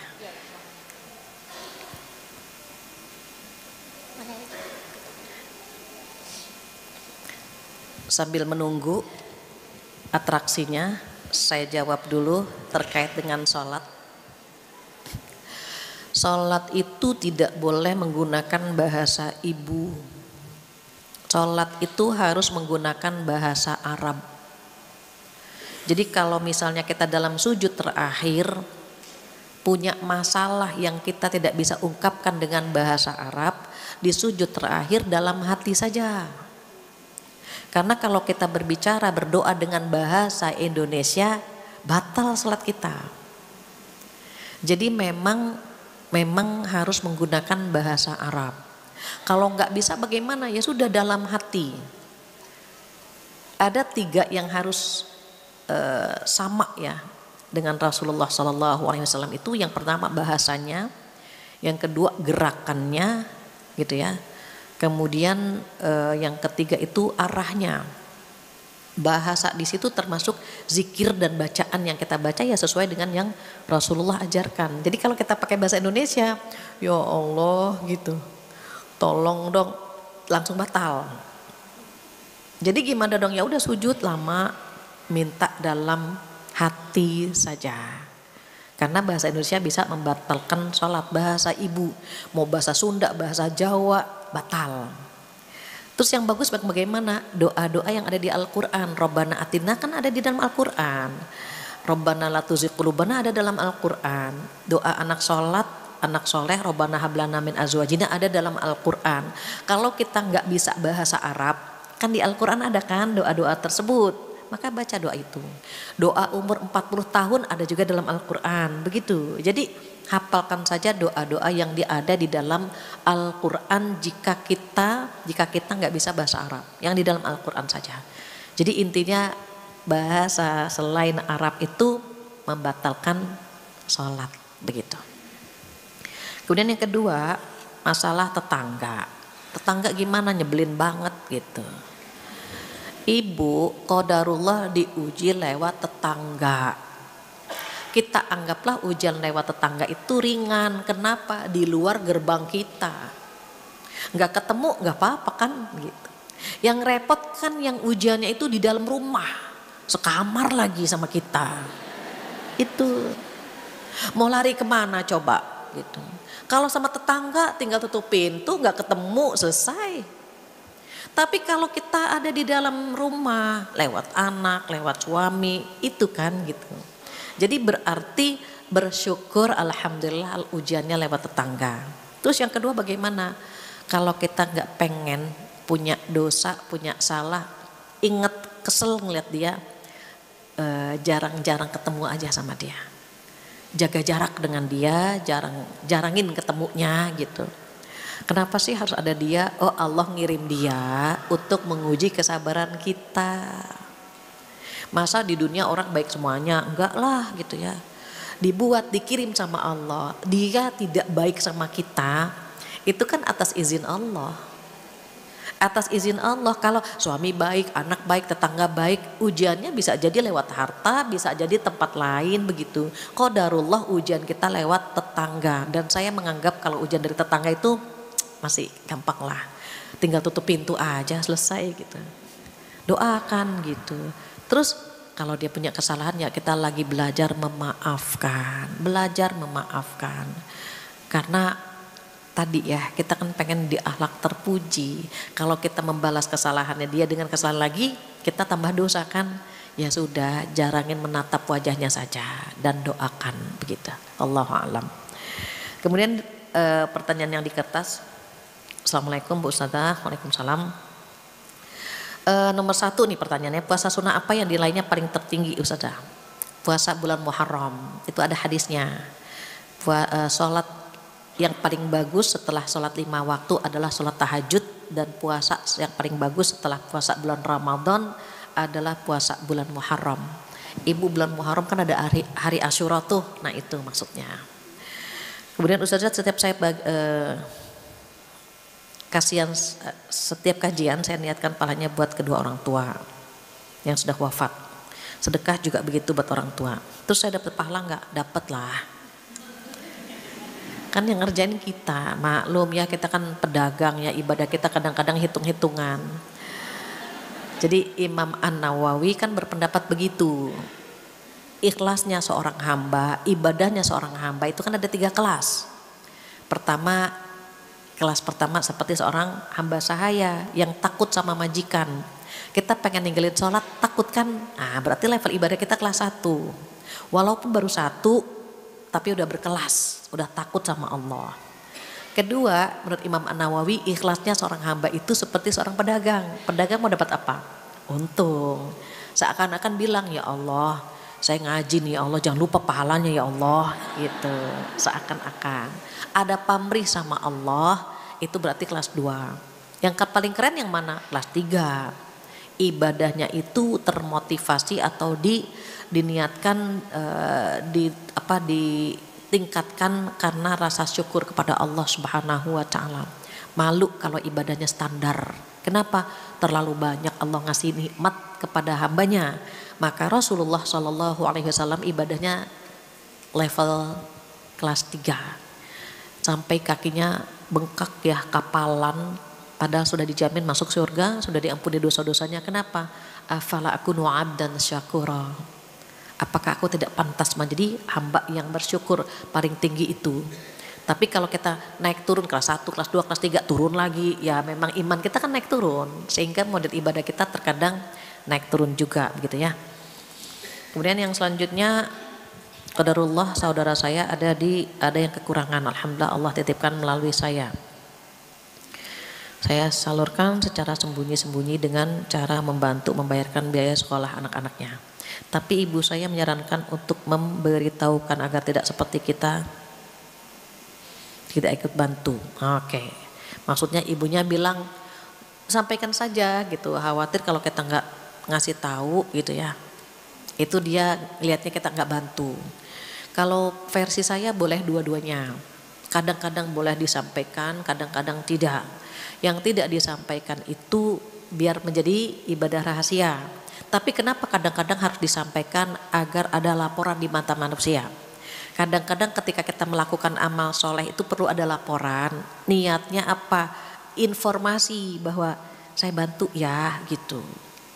Sambil menunggu atraksinya, saya jawab dulu terkait dengan sholat. Sholat itu tidak boleh menggunakan bahasa ibu. Sholat itu harus menggunakan bahasa Arab. Jadi kalau misalnya kita dalam sujud terakhir punya masalah yang kita tidak bisa ungkapkan dengan bahasa Arab, di sujud terakhir dalam hati saja. Karena kalau kita berbicara berdoa dengan bahasa Indonesia, batal salat kita. Jadi memang harus menggunakan bahasa Arab. Kalau nggak bisa bagaimana? Ya sudah dalam hati. Ada 3 yang harus sama ya dengan Rasulullah SAW itu. Yang pertama bahasanya, yang kedua gerakannya, gitu ya. Kemudian yang ketiga itu arahnya. Bahasa di situ termasuk zikir dan bacaan yang kita baca ya sesuai dengan yang Rasulullah ajarkan. Jadi kalau kita pakai bahasa Indonesia, ya Allah gitu, tolong dong, langsung batal. Jadi gimana dong? Ya udah sujud lama, minta dalam hati saja. Karena bahasa Indonesia bisa membatalkan sholat. Bahasa ibu, mau bahasa Sunda, bahasa Jawa, batal. Terus yang bagus bagaimana? Doa-doa yang ada di Al-Quran. Rabbana atina kan ada di dalam Al-Quran. Rabbana la tuzigh qulubana ada dalam Al-Quran. Doa anak sholat, anak soleh, Rabbana hablana min azwajina ada dalam Al-Quran. Kalau kita nggak bisa bahasa Arab, kan di Al-Quran ada kan doa-doa tersebut. Maka baca doa itu. Doa umur 40 tahun ada juga dalam Al-Quran. Begitu. Jadi hafalkan saja doa-doa yang ada di dalam Al-Quran jika kita nggak bisa bahasa Arab. Yang di dalam Al-Quran saja. Jadi intinya bahasa selain Arab itu membatalkan sholat. Begitu. Kemudian yang kedua, masalah tetangga. Tetangga gimana, nyebelin banget gitu. Ibu qadarullah diuji lewat tetangga. Kita anggaplah ujian lewat tetangga itu ringan. Kenapa? Di luar gerbang kita. Nggak ketemu nggak apa-apa kan gitu. Yang repot kan yang ujiannya itu di dalam rumah. Sekamar lagi sama kita. Itu. Mau lari kemana coba gitu. Kalau sama tetangga tinggal tutup pintu nggak ketemu selesai. Tapi kalau kita ada di dalam rumah, lewat anak, lewat suami, itu kan gitu. Jadi berarti bersyukur alhamdulillah ujiannya lewat tetangga. Terus yang kedua bagaimana? Kalau kita nggak pengen punya dosa, punya salah, ingat kesel ngeliat dia, jarang-jarang ketemu aja sama dia. Jaga jarak dengan dia, jarangin ketemunya gitu. Kenapa sih harus ada dia? Oh Allah ngirim dia untuk menguji kesabaran kita. Masa di dunia orang baik semuanya? Enggak lah gitu ya. Dibuat, dikirim sama Allah. Dia tidak baik sama kita. Itu kan atas izin Allah. Atas izin Allah, kalau suami baik, anak baik, tetangga baik, ujiannya bisa jadi lewat harta, bisa jadi tempat lain begitu. Qadarullah ujian kita lewat tetangga, dan saya menganggap kalau ujian dari tetangga itu masih gampang lah. Tinggal tutup pintu aja selesai gitu. Doakan gitu. Terus kalau dia punya kesalahan ya kita lagi belajar memaafkan. Belajar memaafkan. Karena tadi ya kita kan pengen di akhlak terpuji. Kalau kita membalas kesalahannya dia dengan kesalahan lagi, kita tambah dosa kan. Ya sudah, jarangin menatap wajahnya saja dan doakan begitu. Allahu a'lam. Kemudian pertanyaan yang di kertas. Assalamualaikum Bu Ustazah. Waalaikumsalam. Nomor 1 nih pertanyaannya, puasa sunnah apa yang nilainya paling tertinggi Ustazah? Puasa bulan Muharram, itu ada hadisnya. Sholat yang paling bagus setelah sholat 5 waktu adalah sholat tahajud, dan puasa yang paling bagus setelah puasa bulan Ramadan adalah puasa bulan Muharram. Ibu, bulan Muharram kan ada hari Asyura tuh, nah itu maksudnya. Kemudian Ustazah, kasihan setiap kajian saya niatkan pahalanya buat kedua orang tua yang sudah wafat. Sedekah juga begitu buat orang tua. Terus saya dapat pahala nggak? Dapat lah. Kan yang ngerjain kita, maklum ya, kita kan pedagang ya, ibadah kita kadang-kadang hitung-hitungan. Jadi Imam An-Nawawi kan berpendapat begitu. Ikhlasnya seorang hamba, ibadahnya seorang hamba itu kan ada 3 kelas. Kelas pertama seperti seorang hamba sahaya yang takut sama majikan. Kita pengen ninggalin sholat, takut kan? Nah, berarti level ibadah kita kelas 1. Walaupun baru 1, tapi udah berkelas, udah takut sama Allah. Kedua, menurut Imam An-Nawawi, ikhlasnya seorang hamba itu seperti seorang pedagang. Pedagang mau dapat apa? Untung. Seakan-akan bilang, ya Allah, saya ngaji nih ya Allah, jangan lupa pahalanya ya Allah, gitu. Seakan-akan ada pamrih sama Allah, itu berarti kelas 2. Yang paling keren yang mana? Kelas 3. Ibadahnya itu termotivasi atau diniatkan ditingkatkan karena rasa syukur kepada Allah Subhanahu wa taala. Malu kalau ibadahnya standar. Kenapa? Terlalu banyak Allah ngasih nikmat kepada hambanya. Maka Rasulullah SAW ibadahnya level kelas 3. Sampai kakinya bengkak ya, kapalan, padahal sudah dijamin masuk surga, sudah diampuni dosa-dosanya. Kenapa? Afala akunu abdan syakura. Apakah aku tidak pantas menjadi hamba yang bersyukur? Paling tinggi itu. Tapi kalau kita naik turun kelas 1, kelas 2, kelas 3 turun lagi, ya memang iman kita kan naik turun, sehingga model ibadah kita terkadang naik turun juga begitu ya. Kemudian yang selanjutnya, qadarullah, saudara saya ada yang kekurangan. Alhamdulillah Allah titipkan melalui saya. Saya salurkan secara sembunyi-sembunyi dengan cara membantu membayarkan biaya sekolah anak-anaknya. Tapi ibu saya menyarankan untuk memberitahukan agar tidak seperti kita tidak ikut bantu. Oke. Maksudnya ibunya bilang sampaikan saja gitu. Khawatir kalau kita nggak ngasih tahu gitu ya. Itu dia lihatnya kita nggak bantu. Kalau versi saya boleh dua-duanya. Kadang-kadang boleh disampaikan, kadang-kadang tidak. Yang tidak disampaikan itu biar menjadi ibadah rahasia. Tapi kenapa kadang-kadang harus disampaikan agar ada laporan di mata manusia? Kadang-kadang ketika kita melakukan amal soleh itu perlu ada laporan. Niatnya apa? Informasi bahwa saya bantu ya gitu.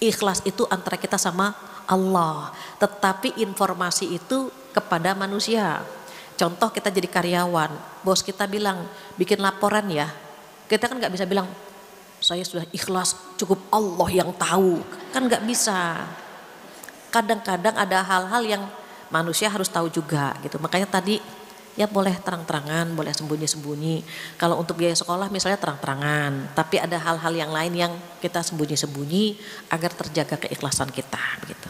Ikhlas itu antara kita sama Allah. Tetapi informasi itu kepada manusia. Contoh kita jadi karyawan, bos kita bilang bikin laporan ya. Kita kan nggak bisa bilang saya sudah ikhlas, cukup Allah yang tahu. Kan nggak bisa. Kadang-kadang ada hal-hal yang manusia harus tahu juga gitu. Makanya tadi ya boleh terang-terangan, boleh sembunyi-sembunyi. Kalau untuk biaya sekolah misalnya terang-terangan. Tapi ada hal-hal yang lain yang kita sembunyi-sembunyi agar terjaga keikhlasan kita begitu.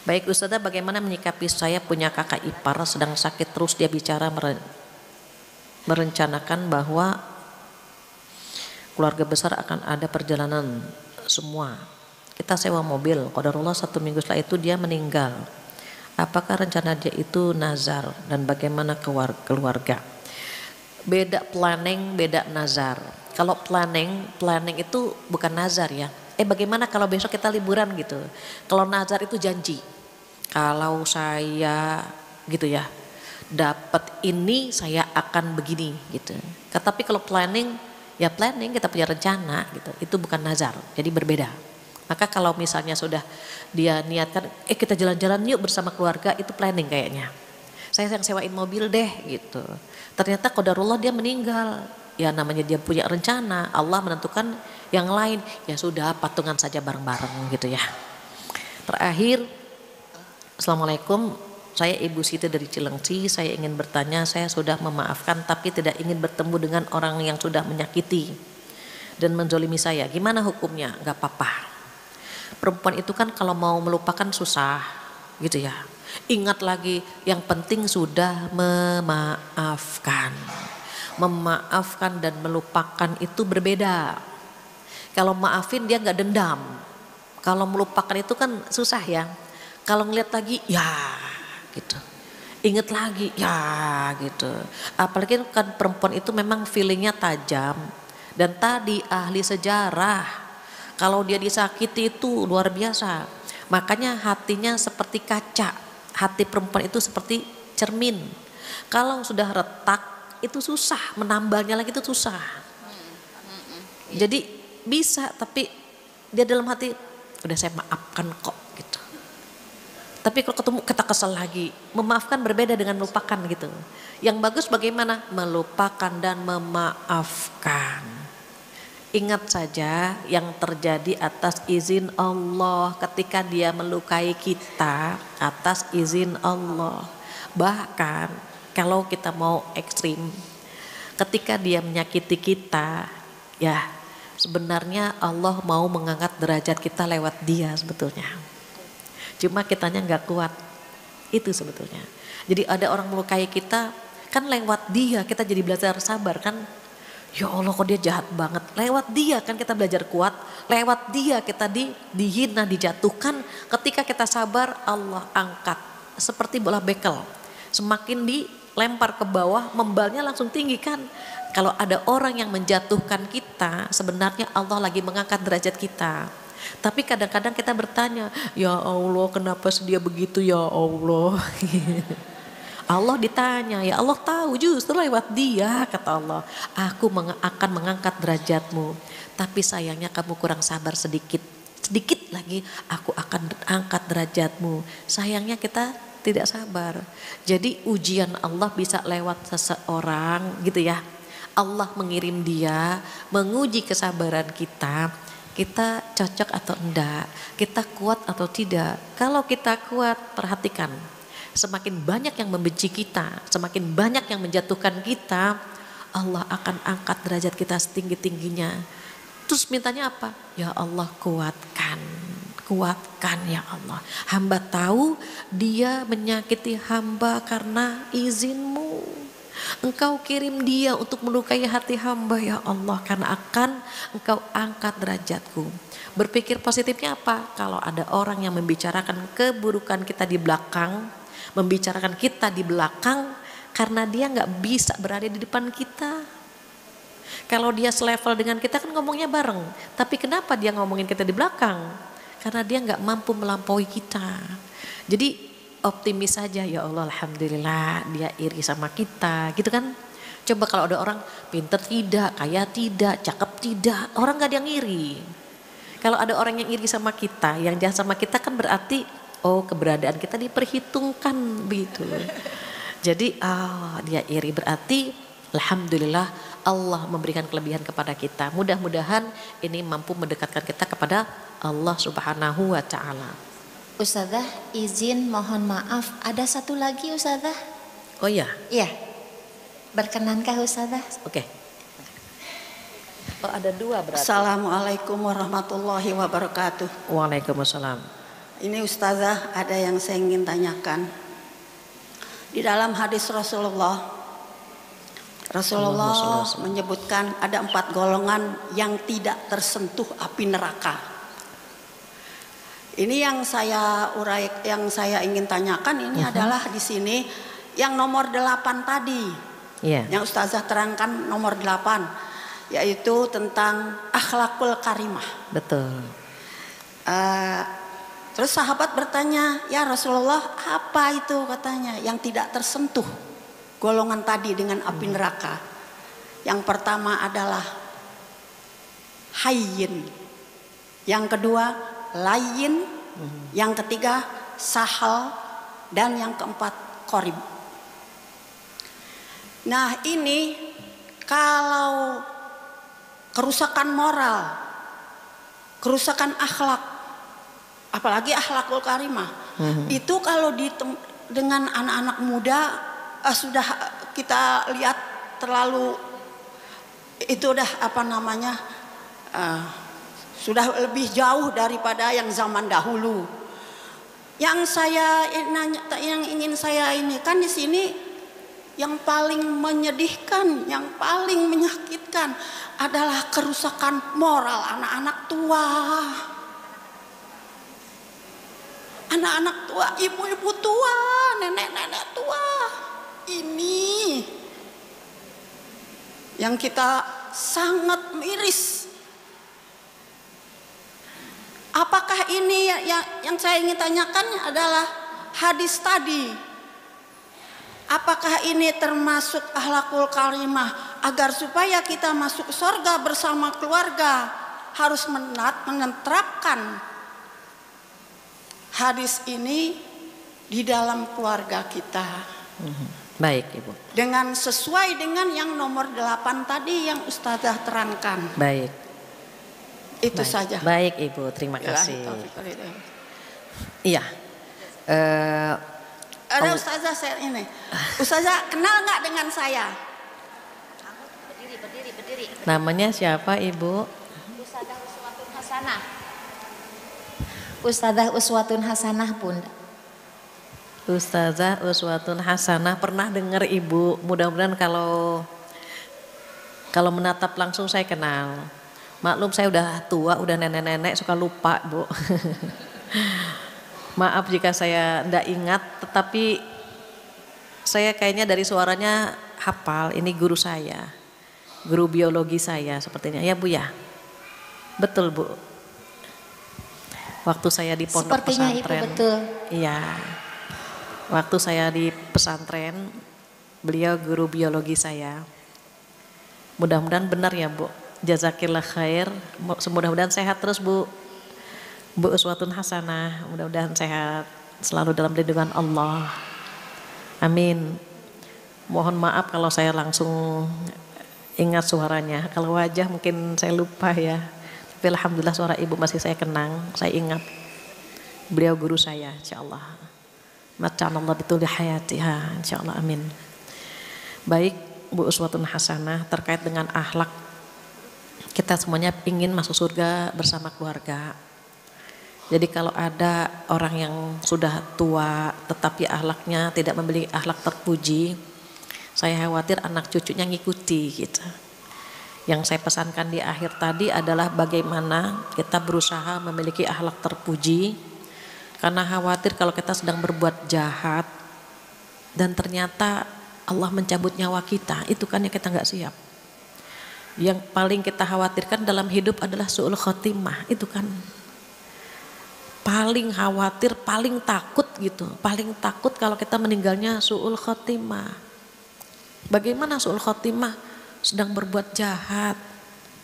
Baik Ustazah, bagaimana menyikapi saya punya kakak ipar sedang sakit terus dia bicara merencanakan bahwa keluarga besar akan ada perjalanan semua. Kita sewa mobil, qadarullah 1 minggu setelah itu dia meninggal. Apakah rencana dia itu nazar dan bagaimana keluarga? Beda planning, beda nazar. Kalau planning itu bukan nazar ya. Bagaimana kalau besok kita liburan gitu. Kalau nazar itu janji. Kalau saya gitu ya, dapat ini saya akan begini gitu. Tetapi kalau planning, ya planning kita punya rencana gitu. Itu bukan nazar, jadi berbeda. Maka kalau misalnya sudah dia niatkan, kita jalan-jalan yuk bersama keluarga, itu planning kayaknya. Saya yang sewain mobil deh gitu. Ternyata qadarullah dia meninggal. Ya namanya dia punya rencana, Allah menentukan yang lain. Ya sudah, patungan saja bareng-bareng gitu ya. Terakhir, Assalamualaikum, saya Ibu Siti dari Cilengsi. Saya ingin bertanya, saya sudah memaafkan tapi tidak ingin bertemu dengan orang yang sudah menyakiti dan menzolimi saya. Gimana hukumnya? Gak apa-apa. Perempuan itu kan kalau mau melupakan susah gitu ya. Ingat lagi, yang penting sudah memaafkan. Memaafkan dan melupakan itu berbeda. Kalau maafin dia gak dendam. Kalau melupakan itu kan susah ya. Kalau ngeliat lagi, ya gitu. Ingat lagi, ya gitu. Apalagi kan perempuan itu memang feelingnya tajam. Dan tadi ahli sejarah, kalau dia disakiti itu luar biasa. Makanya hatinya seperti kaca. Hati perempuan itu seperti cermin. Kalau sudah retak itu susah, menambalnya lagi itu susah. Jadi bisa, tapi dia dalam hati udah saya maafkan kok gitu. Tapi kalau ketemu kita kesel lagi. Memaafkan berbeda dengan melupakan gitu. Yang bagus bagaimana? Melupakan dan memaafkan. Ingat saja yang terjadi atas izin Allah. Ketika dia melukai kita atas izin Allah. Bahkan kalau kita mau ekstrim, ketika dia menyakiti kita, ya sebenarnya Allah mau mengangkat derajat kita lewat dia sebetulnya. Cuma kitanya nggak kuat, itu sebetulnya. Jadi ada orang melukai kita, kan lewat dia kita jadi belajar sabar kan. Ya Allah kok dia jahat banget. Lewat dia kan kita belajar kuat. Lewat dia kita dihina, dijatuhkan. Ketika kita sabar, Allah angkat. Seperti bola bekel. Semakin dilempar ke bawah, membalnya langsung tinggi kan. Kalau ada orang yang menjatuhkan kita, sebenarnya Allah lagi mengangkat derajat kita. Tapi kadang-kadang kita bertanya, ya Allah kenapa dia begitu ya Allah. Allah ditanya, ya Allah tahu justru lewat dia, kata Allah, aku akan mengangkat derajatmu. Tapi sayangnya kamu kurang sabar sedikit lagi aku akan angkat derajatmu. Sayangnya kita tidak sabar. Jadi ujian Allah bisa lewat seseorang gitu ya. Allah mengirim dia, menguji kesabaran kita. Kita cocok atau enggak, kita kuat atau tidak. Kalau kita kuat, perhatikan. Semakin banyak yang membenci kita, semakin banyak yang menjatuhkan kita, Allah akan angkat derajat kita setinggi-tingginya. Terus mintanya apa? Ya Allah kuatkan ya Allah. Hamba tahu dia menyakiti hamba karena izinmu. Engkau kirim dia untuk melukai hati hamba ya Allah, karena akan engkau angkat derajatku. Berpikir positifnya apa? Kalau ada orang yang membicarakan keburukan kita di belakang, membicarakan kita di belakang, karena dia gak bisa berada di depan kita. Kalau dia selevel dengan kita kan ngomongnya bareng, tapi kenapa dia ngomongin kita di belakang? Karena dia gak mampu melampaui kita. Jadi optimis saja, ya Allah alhamdulillah dia iri sama kita gitu kan. Coba kalau ada orang pinter tidak, kaya tidak, cakep tidak, orang gak ada yang iri. Kalau ada orang yang iri sama kita, yang jahat sama kita kan berarti keberadaan kita diperhitungkan begitu. Jadi dia iri, berarti alhamdulillah Allah memberikan kelebihan kepada kita. Mudah-mudahan ini mampu mendekatkan kita kepada Allah Subhanahu wa taala. Ustazah, izin mohon maaf, ada satu lagi Ustazah. Oh iya? Iya. Berkenankah Ustazah? Oke. Oh ada dua berarti. Assalamualaikum warahmatullahi wabarakatuh. Waalaikumsalam. Ini Ustazah, ada yang saya ingin tanyakan. Di dalam hadis Rasulullah menyebutkan ada 4 golongan yang tidak tersentuh api neraka. Ini yang saya ingin tanyakan ini adalah di sini yang nomor 8 tadi. Iya. Yang Ustazah terangkan nomor 8, yaitu tentang akhlakul karimah. Betul. Terus sahabat bertanya, ya Rasulullah, apa itu katanya yang tidak tersentuh golongan tadi dengan api neraka? Yang pertama adalah hayyin, yang kedua layyin, yang ketiga sahal, dan yang keempat qorib. Nah ini kalau kerusakan moral, kerusakan akhlak, apalagi akhlakul karimah, itu kalau dengan anak-anak muda sudah kita lihat terlalu, itu udah sudah lebih jauh daripada yang zaman dahulu. Yang ingin saya ini kan di sini, yang paling menyedihkan, yang paling menyakitkan adalah kerusakan moral anak-anak tua. Anak-anak tua, ibu-ibu tua, nenek-nenek tua. Ini yang kita sangat miris. Apakah ini yang saya ingin tanyakan adalah hadis tadi? Apakah ini termasuk akhlakul karimah agar supaya kita masuk surga bersama keluarga harus menerapkan hadis ini di dalam keluarga kita? Baik Ibu. Dengan sesuai dengan yang nomor 8 tadi yang Ustazah terangkan. Baik. Itu Baik. saja. Baik Ibu, terima kasih. Iya. Ada Ustazah saya ini. Ustazah kenal nggak dengan saya? Berdiri. Namanya siapa Ibu? Ustazah Uswatun Hasanah. Ustazah Uswatun Hasanah Bunda. Ustazah Uswatun Hasanah, pernah dengar Ibu. Mudah-mudahan kalau menatap langsung saya kenal. Maklum saya udah tua, udah nenek-nenek, suka lupa Bu. Maaf jika saya tidak ingat, tetapi saya kayaknya dari suaranya hafal. Ini guru saya, guru biologi saya sepertinya. Ya Bu ya, betul Bu. Waktu saya di pondok Sepertinya pesantren. Ibu betul. Iya. Waktu saya di pesantren, beliau guru biologi saya. Mudah-mudahan benar ya Bu. Jazakillah khair. Mudah-mudahan sehat terus Bu. Bu Uswatun Hasanah. Mudah-mudahan sehat. Selalu dalam lindungan Allah. Amin. Mohon maaf kalau saya langsung ingat suaranya. Kalau wajah mungkin saya lupa ya. Tapi alhamdulillah suara Ibu masih saya kenang. Saya ingat. Beliau guru saya insyaAllah. Mata'anallah bituli hayatiha insyaAllah, amin. Baik Bu Uswatun Hasanah, terkait dengan akhlak, kita semuanya ingin masuk surga bersama keluarga. Jadi kalau ada orang yang sudah tua tetapi akhlaknya tidak memiliki akhlak terpuji, saya khawatir anak cucunya ngikuti gitu. Yang saya pesankan di akhir tadi adalah bagaimana kita berusaha memiliki akhlak terpuji. Karena khawatir kalau kita sedang berbuat jahat dan ternyata Allah mencabut nyawa kita, itu kan yang kita nggak siap. Yang paling kita khawatirkan dalam hidup adalah su'ul khotimah, itu kan paling khawatir, paling takut gitu. Paling takut kalau kita meninggalnya su'ul khotimah. Bagaimana su'ul khotimah? Sedang berbuat jahat,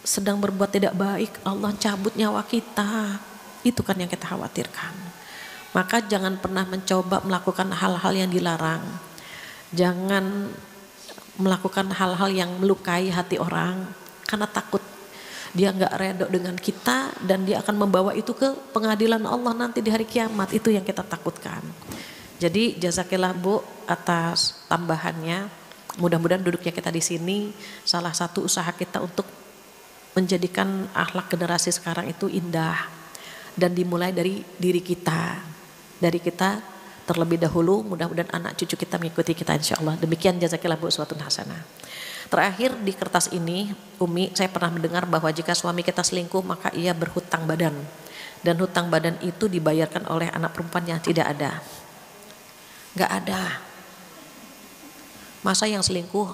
sedang berbuat tidak baik, Allah cabut nyawa kita. Itu kan yang kita khawatirkan. Maka jangan pernah mencoba melakukan hal-hal yang dilarang. Jangan melakukan hal-hal yang melukai hati orang. Karena takut dia nggak redho dengan kita dan dia akan membawa itu ke pengadilan Allah nanti di hari kiamat. Itu yang kita takutkan. Jadi jazakillah Bu atas tambahannya. Mudah-mudahan duduknya kita di sini salah satu usaha kita untuk menjadikan akhlak generasi sekarang itu indah. Dan dimulai dari diri kita. Dari kita terlebih dahulu, mudah-mudahan anak cucu kita mengikuti kita insyaAllah. Demikian jazakillah Bu Uswatun Hasanah. Terakhir di kertas ini, Umi, saya pernah mendengar bahwa jika suami kita selingkuh maka ia berhutang badan. Dan hutang badan itu dibayarkan oleh anak perempuannya, tidak ada. Gak ada. Masa yang selingkuh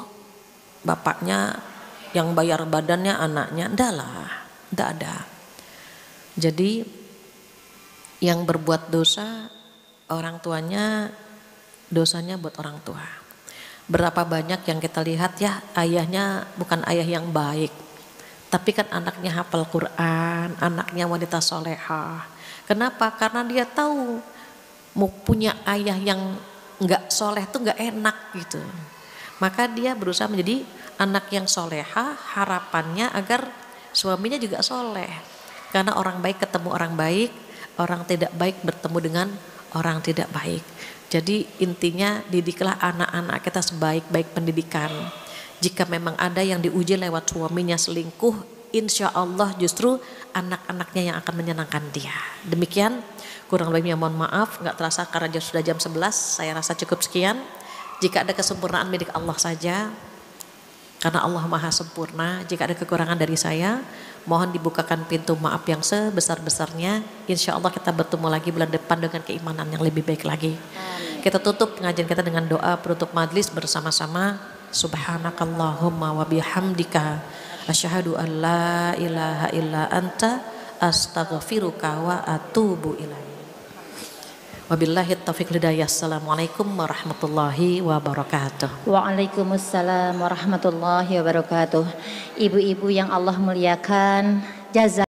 bapaknya yang bayar badannya anaknya, enggak lah, enggak ada. Jadi yang berbuat dosa orang tuanya, dosanya buat orang tua. Berapa banyak yang kita lihat ya, ayahnya bukan ayah yang baik, tapi kan anaknya hafal Quran, anaknya wanita solehah. Kenapa? Karena dia tahu mau punya ayah yang nggak soleh tuh nggak enak gitu. Maka dia berusaha menjadi anak yang soleha, harapannya agar suaminya juga soleh. Karena orang baik ketemu orang baik, orang tidak baik bertemu dengan orang tidak baik. Jadi intinya didiklah anak-anak kita sebaik-baik pendidikan. Jika memang ada yang diuji lewat suaminya selingkuh, insya Allah justru anak-anaknya yang akan menyenangkan dia. Demikian, kurang lebihnya mohon maaf, nggak terasa karena sudah jam 11, saya rasa cukup sekian. Jika ada kesempurnaan milik Allah saja, karena Allah maha sempurna. Jika ada kekurangan dari saya, mohon dibukakan pintu maaf yang sebesar-besarnya. Insya Allah kita bertemu lagi bulan depan dengan keimanan yang lebih baik lagi. Amin. Kita tutup pengajian kita dengan doa penutup majlis bersama-sama. Subhanakallahumma wa bihamdika asyhadu an la ilaha illa anta astaghfiruka wa atubu ilaik. Wabillahi taufiq hidayah. Assalamualaikum warahmatullahi wabarakatuh. Waalaikumsalam warahmatullahi wabarakatuh. Ibu-ibu yang Allah muliakan, jaza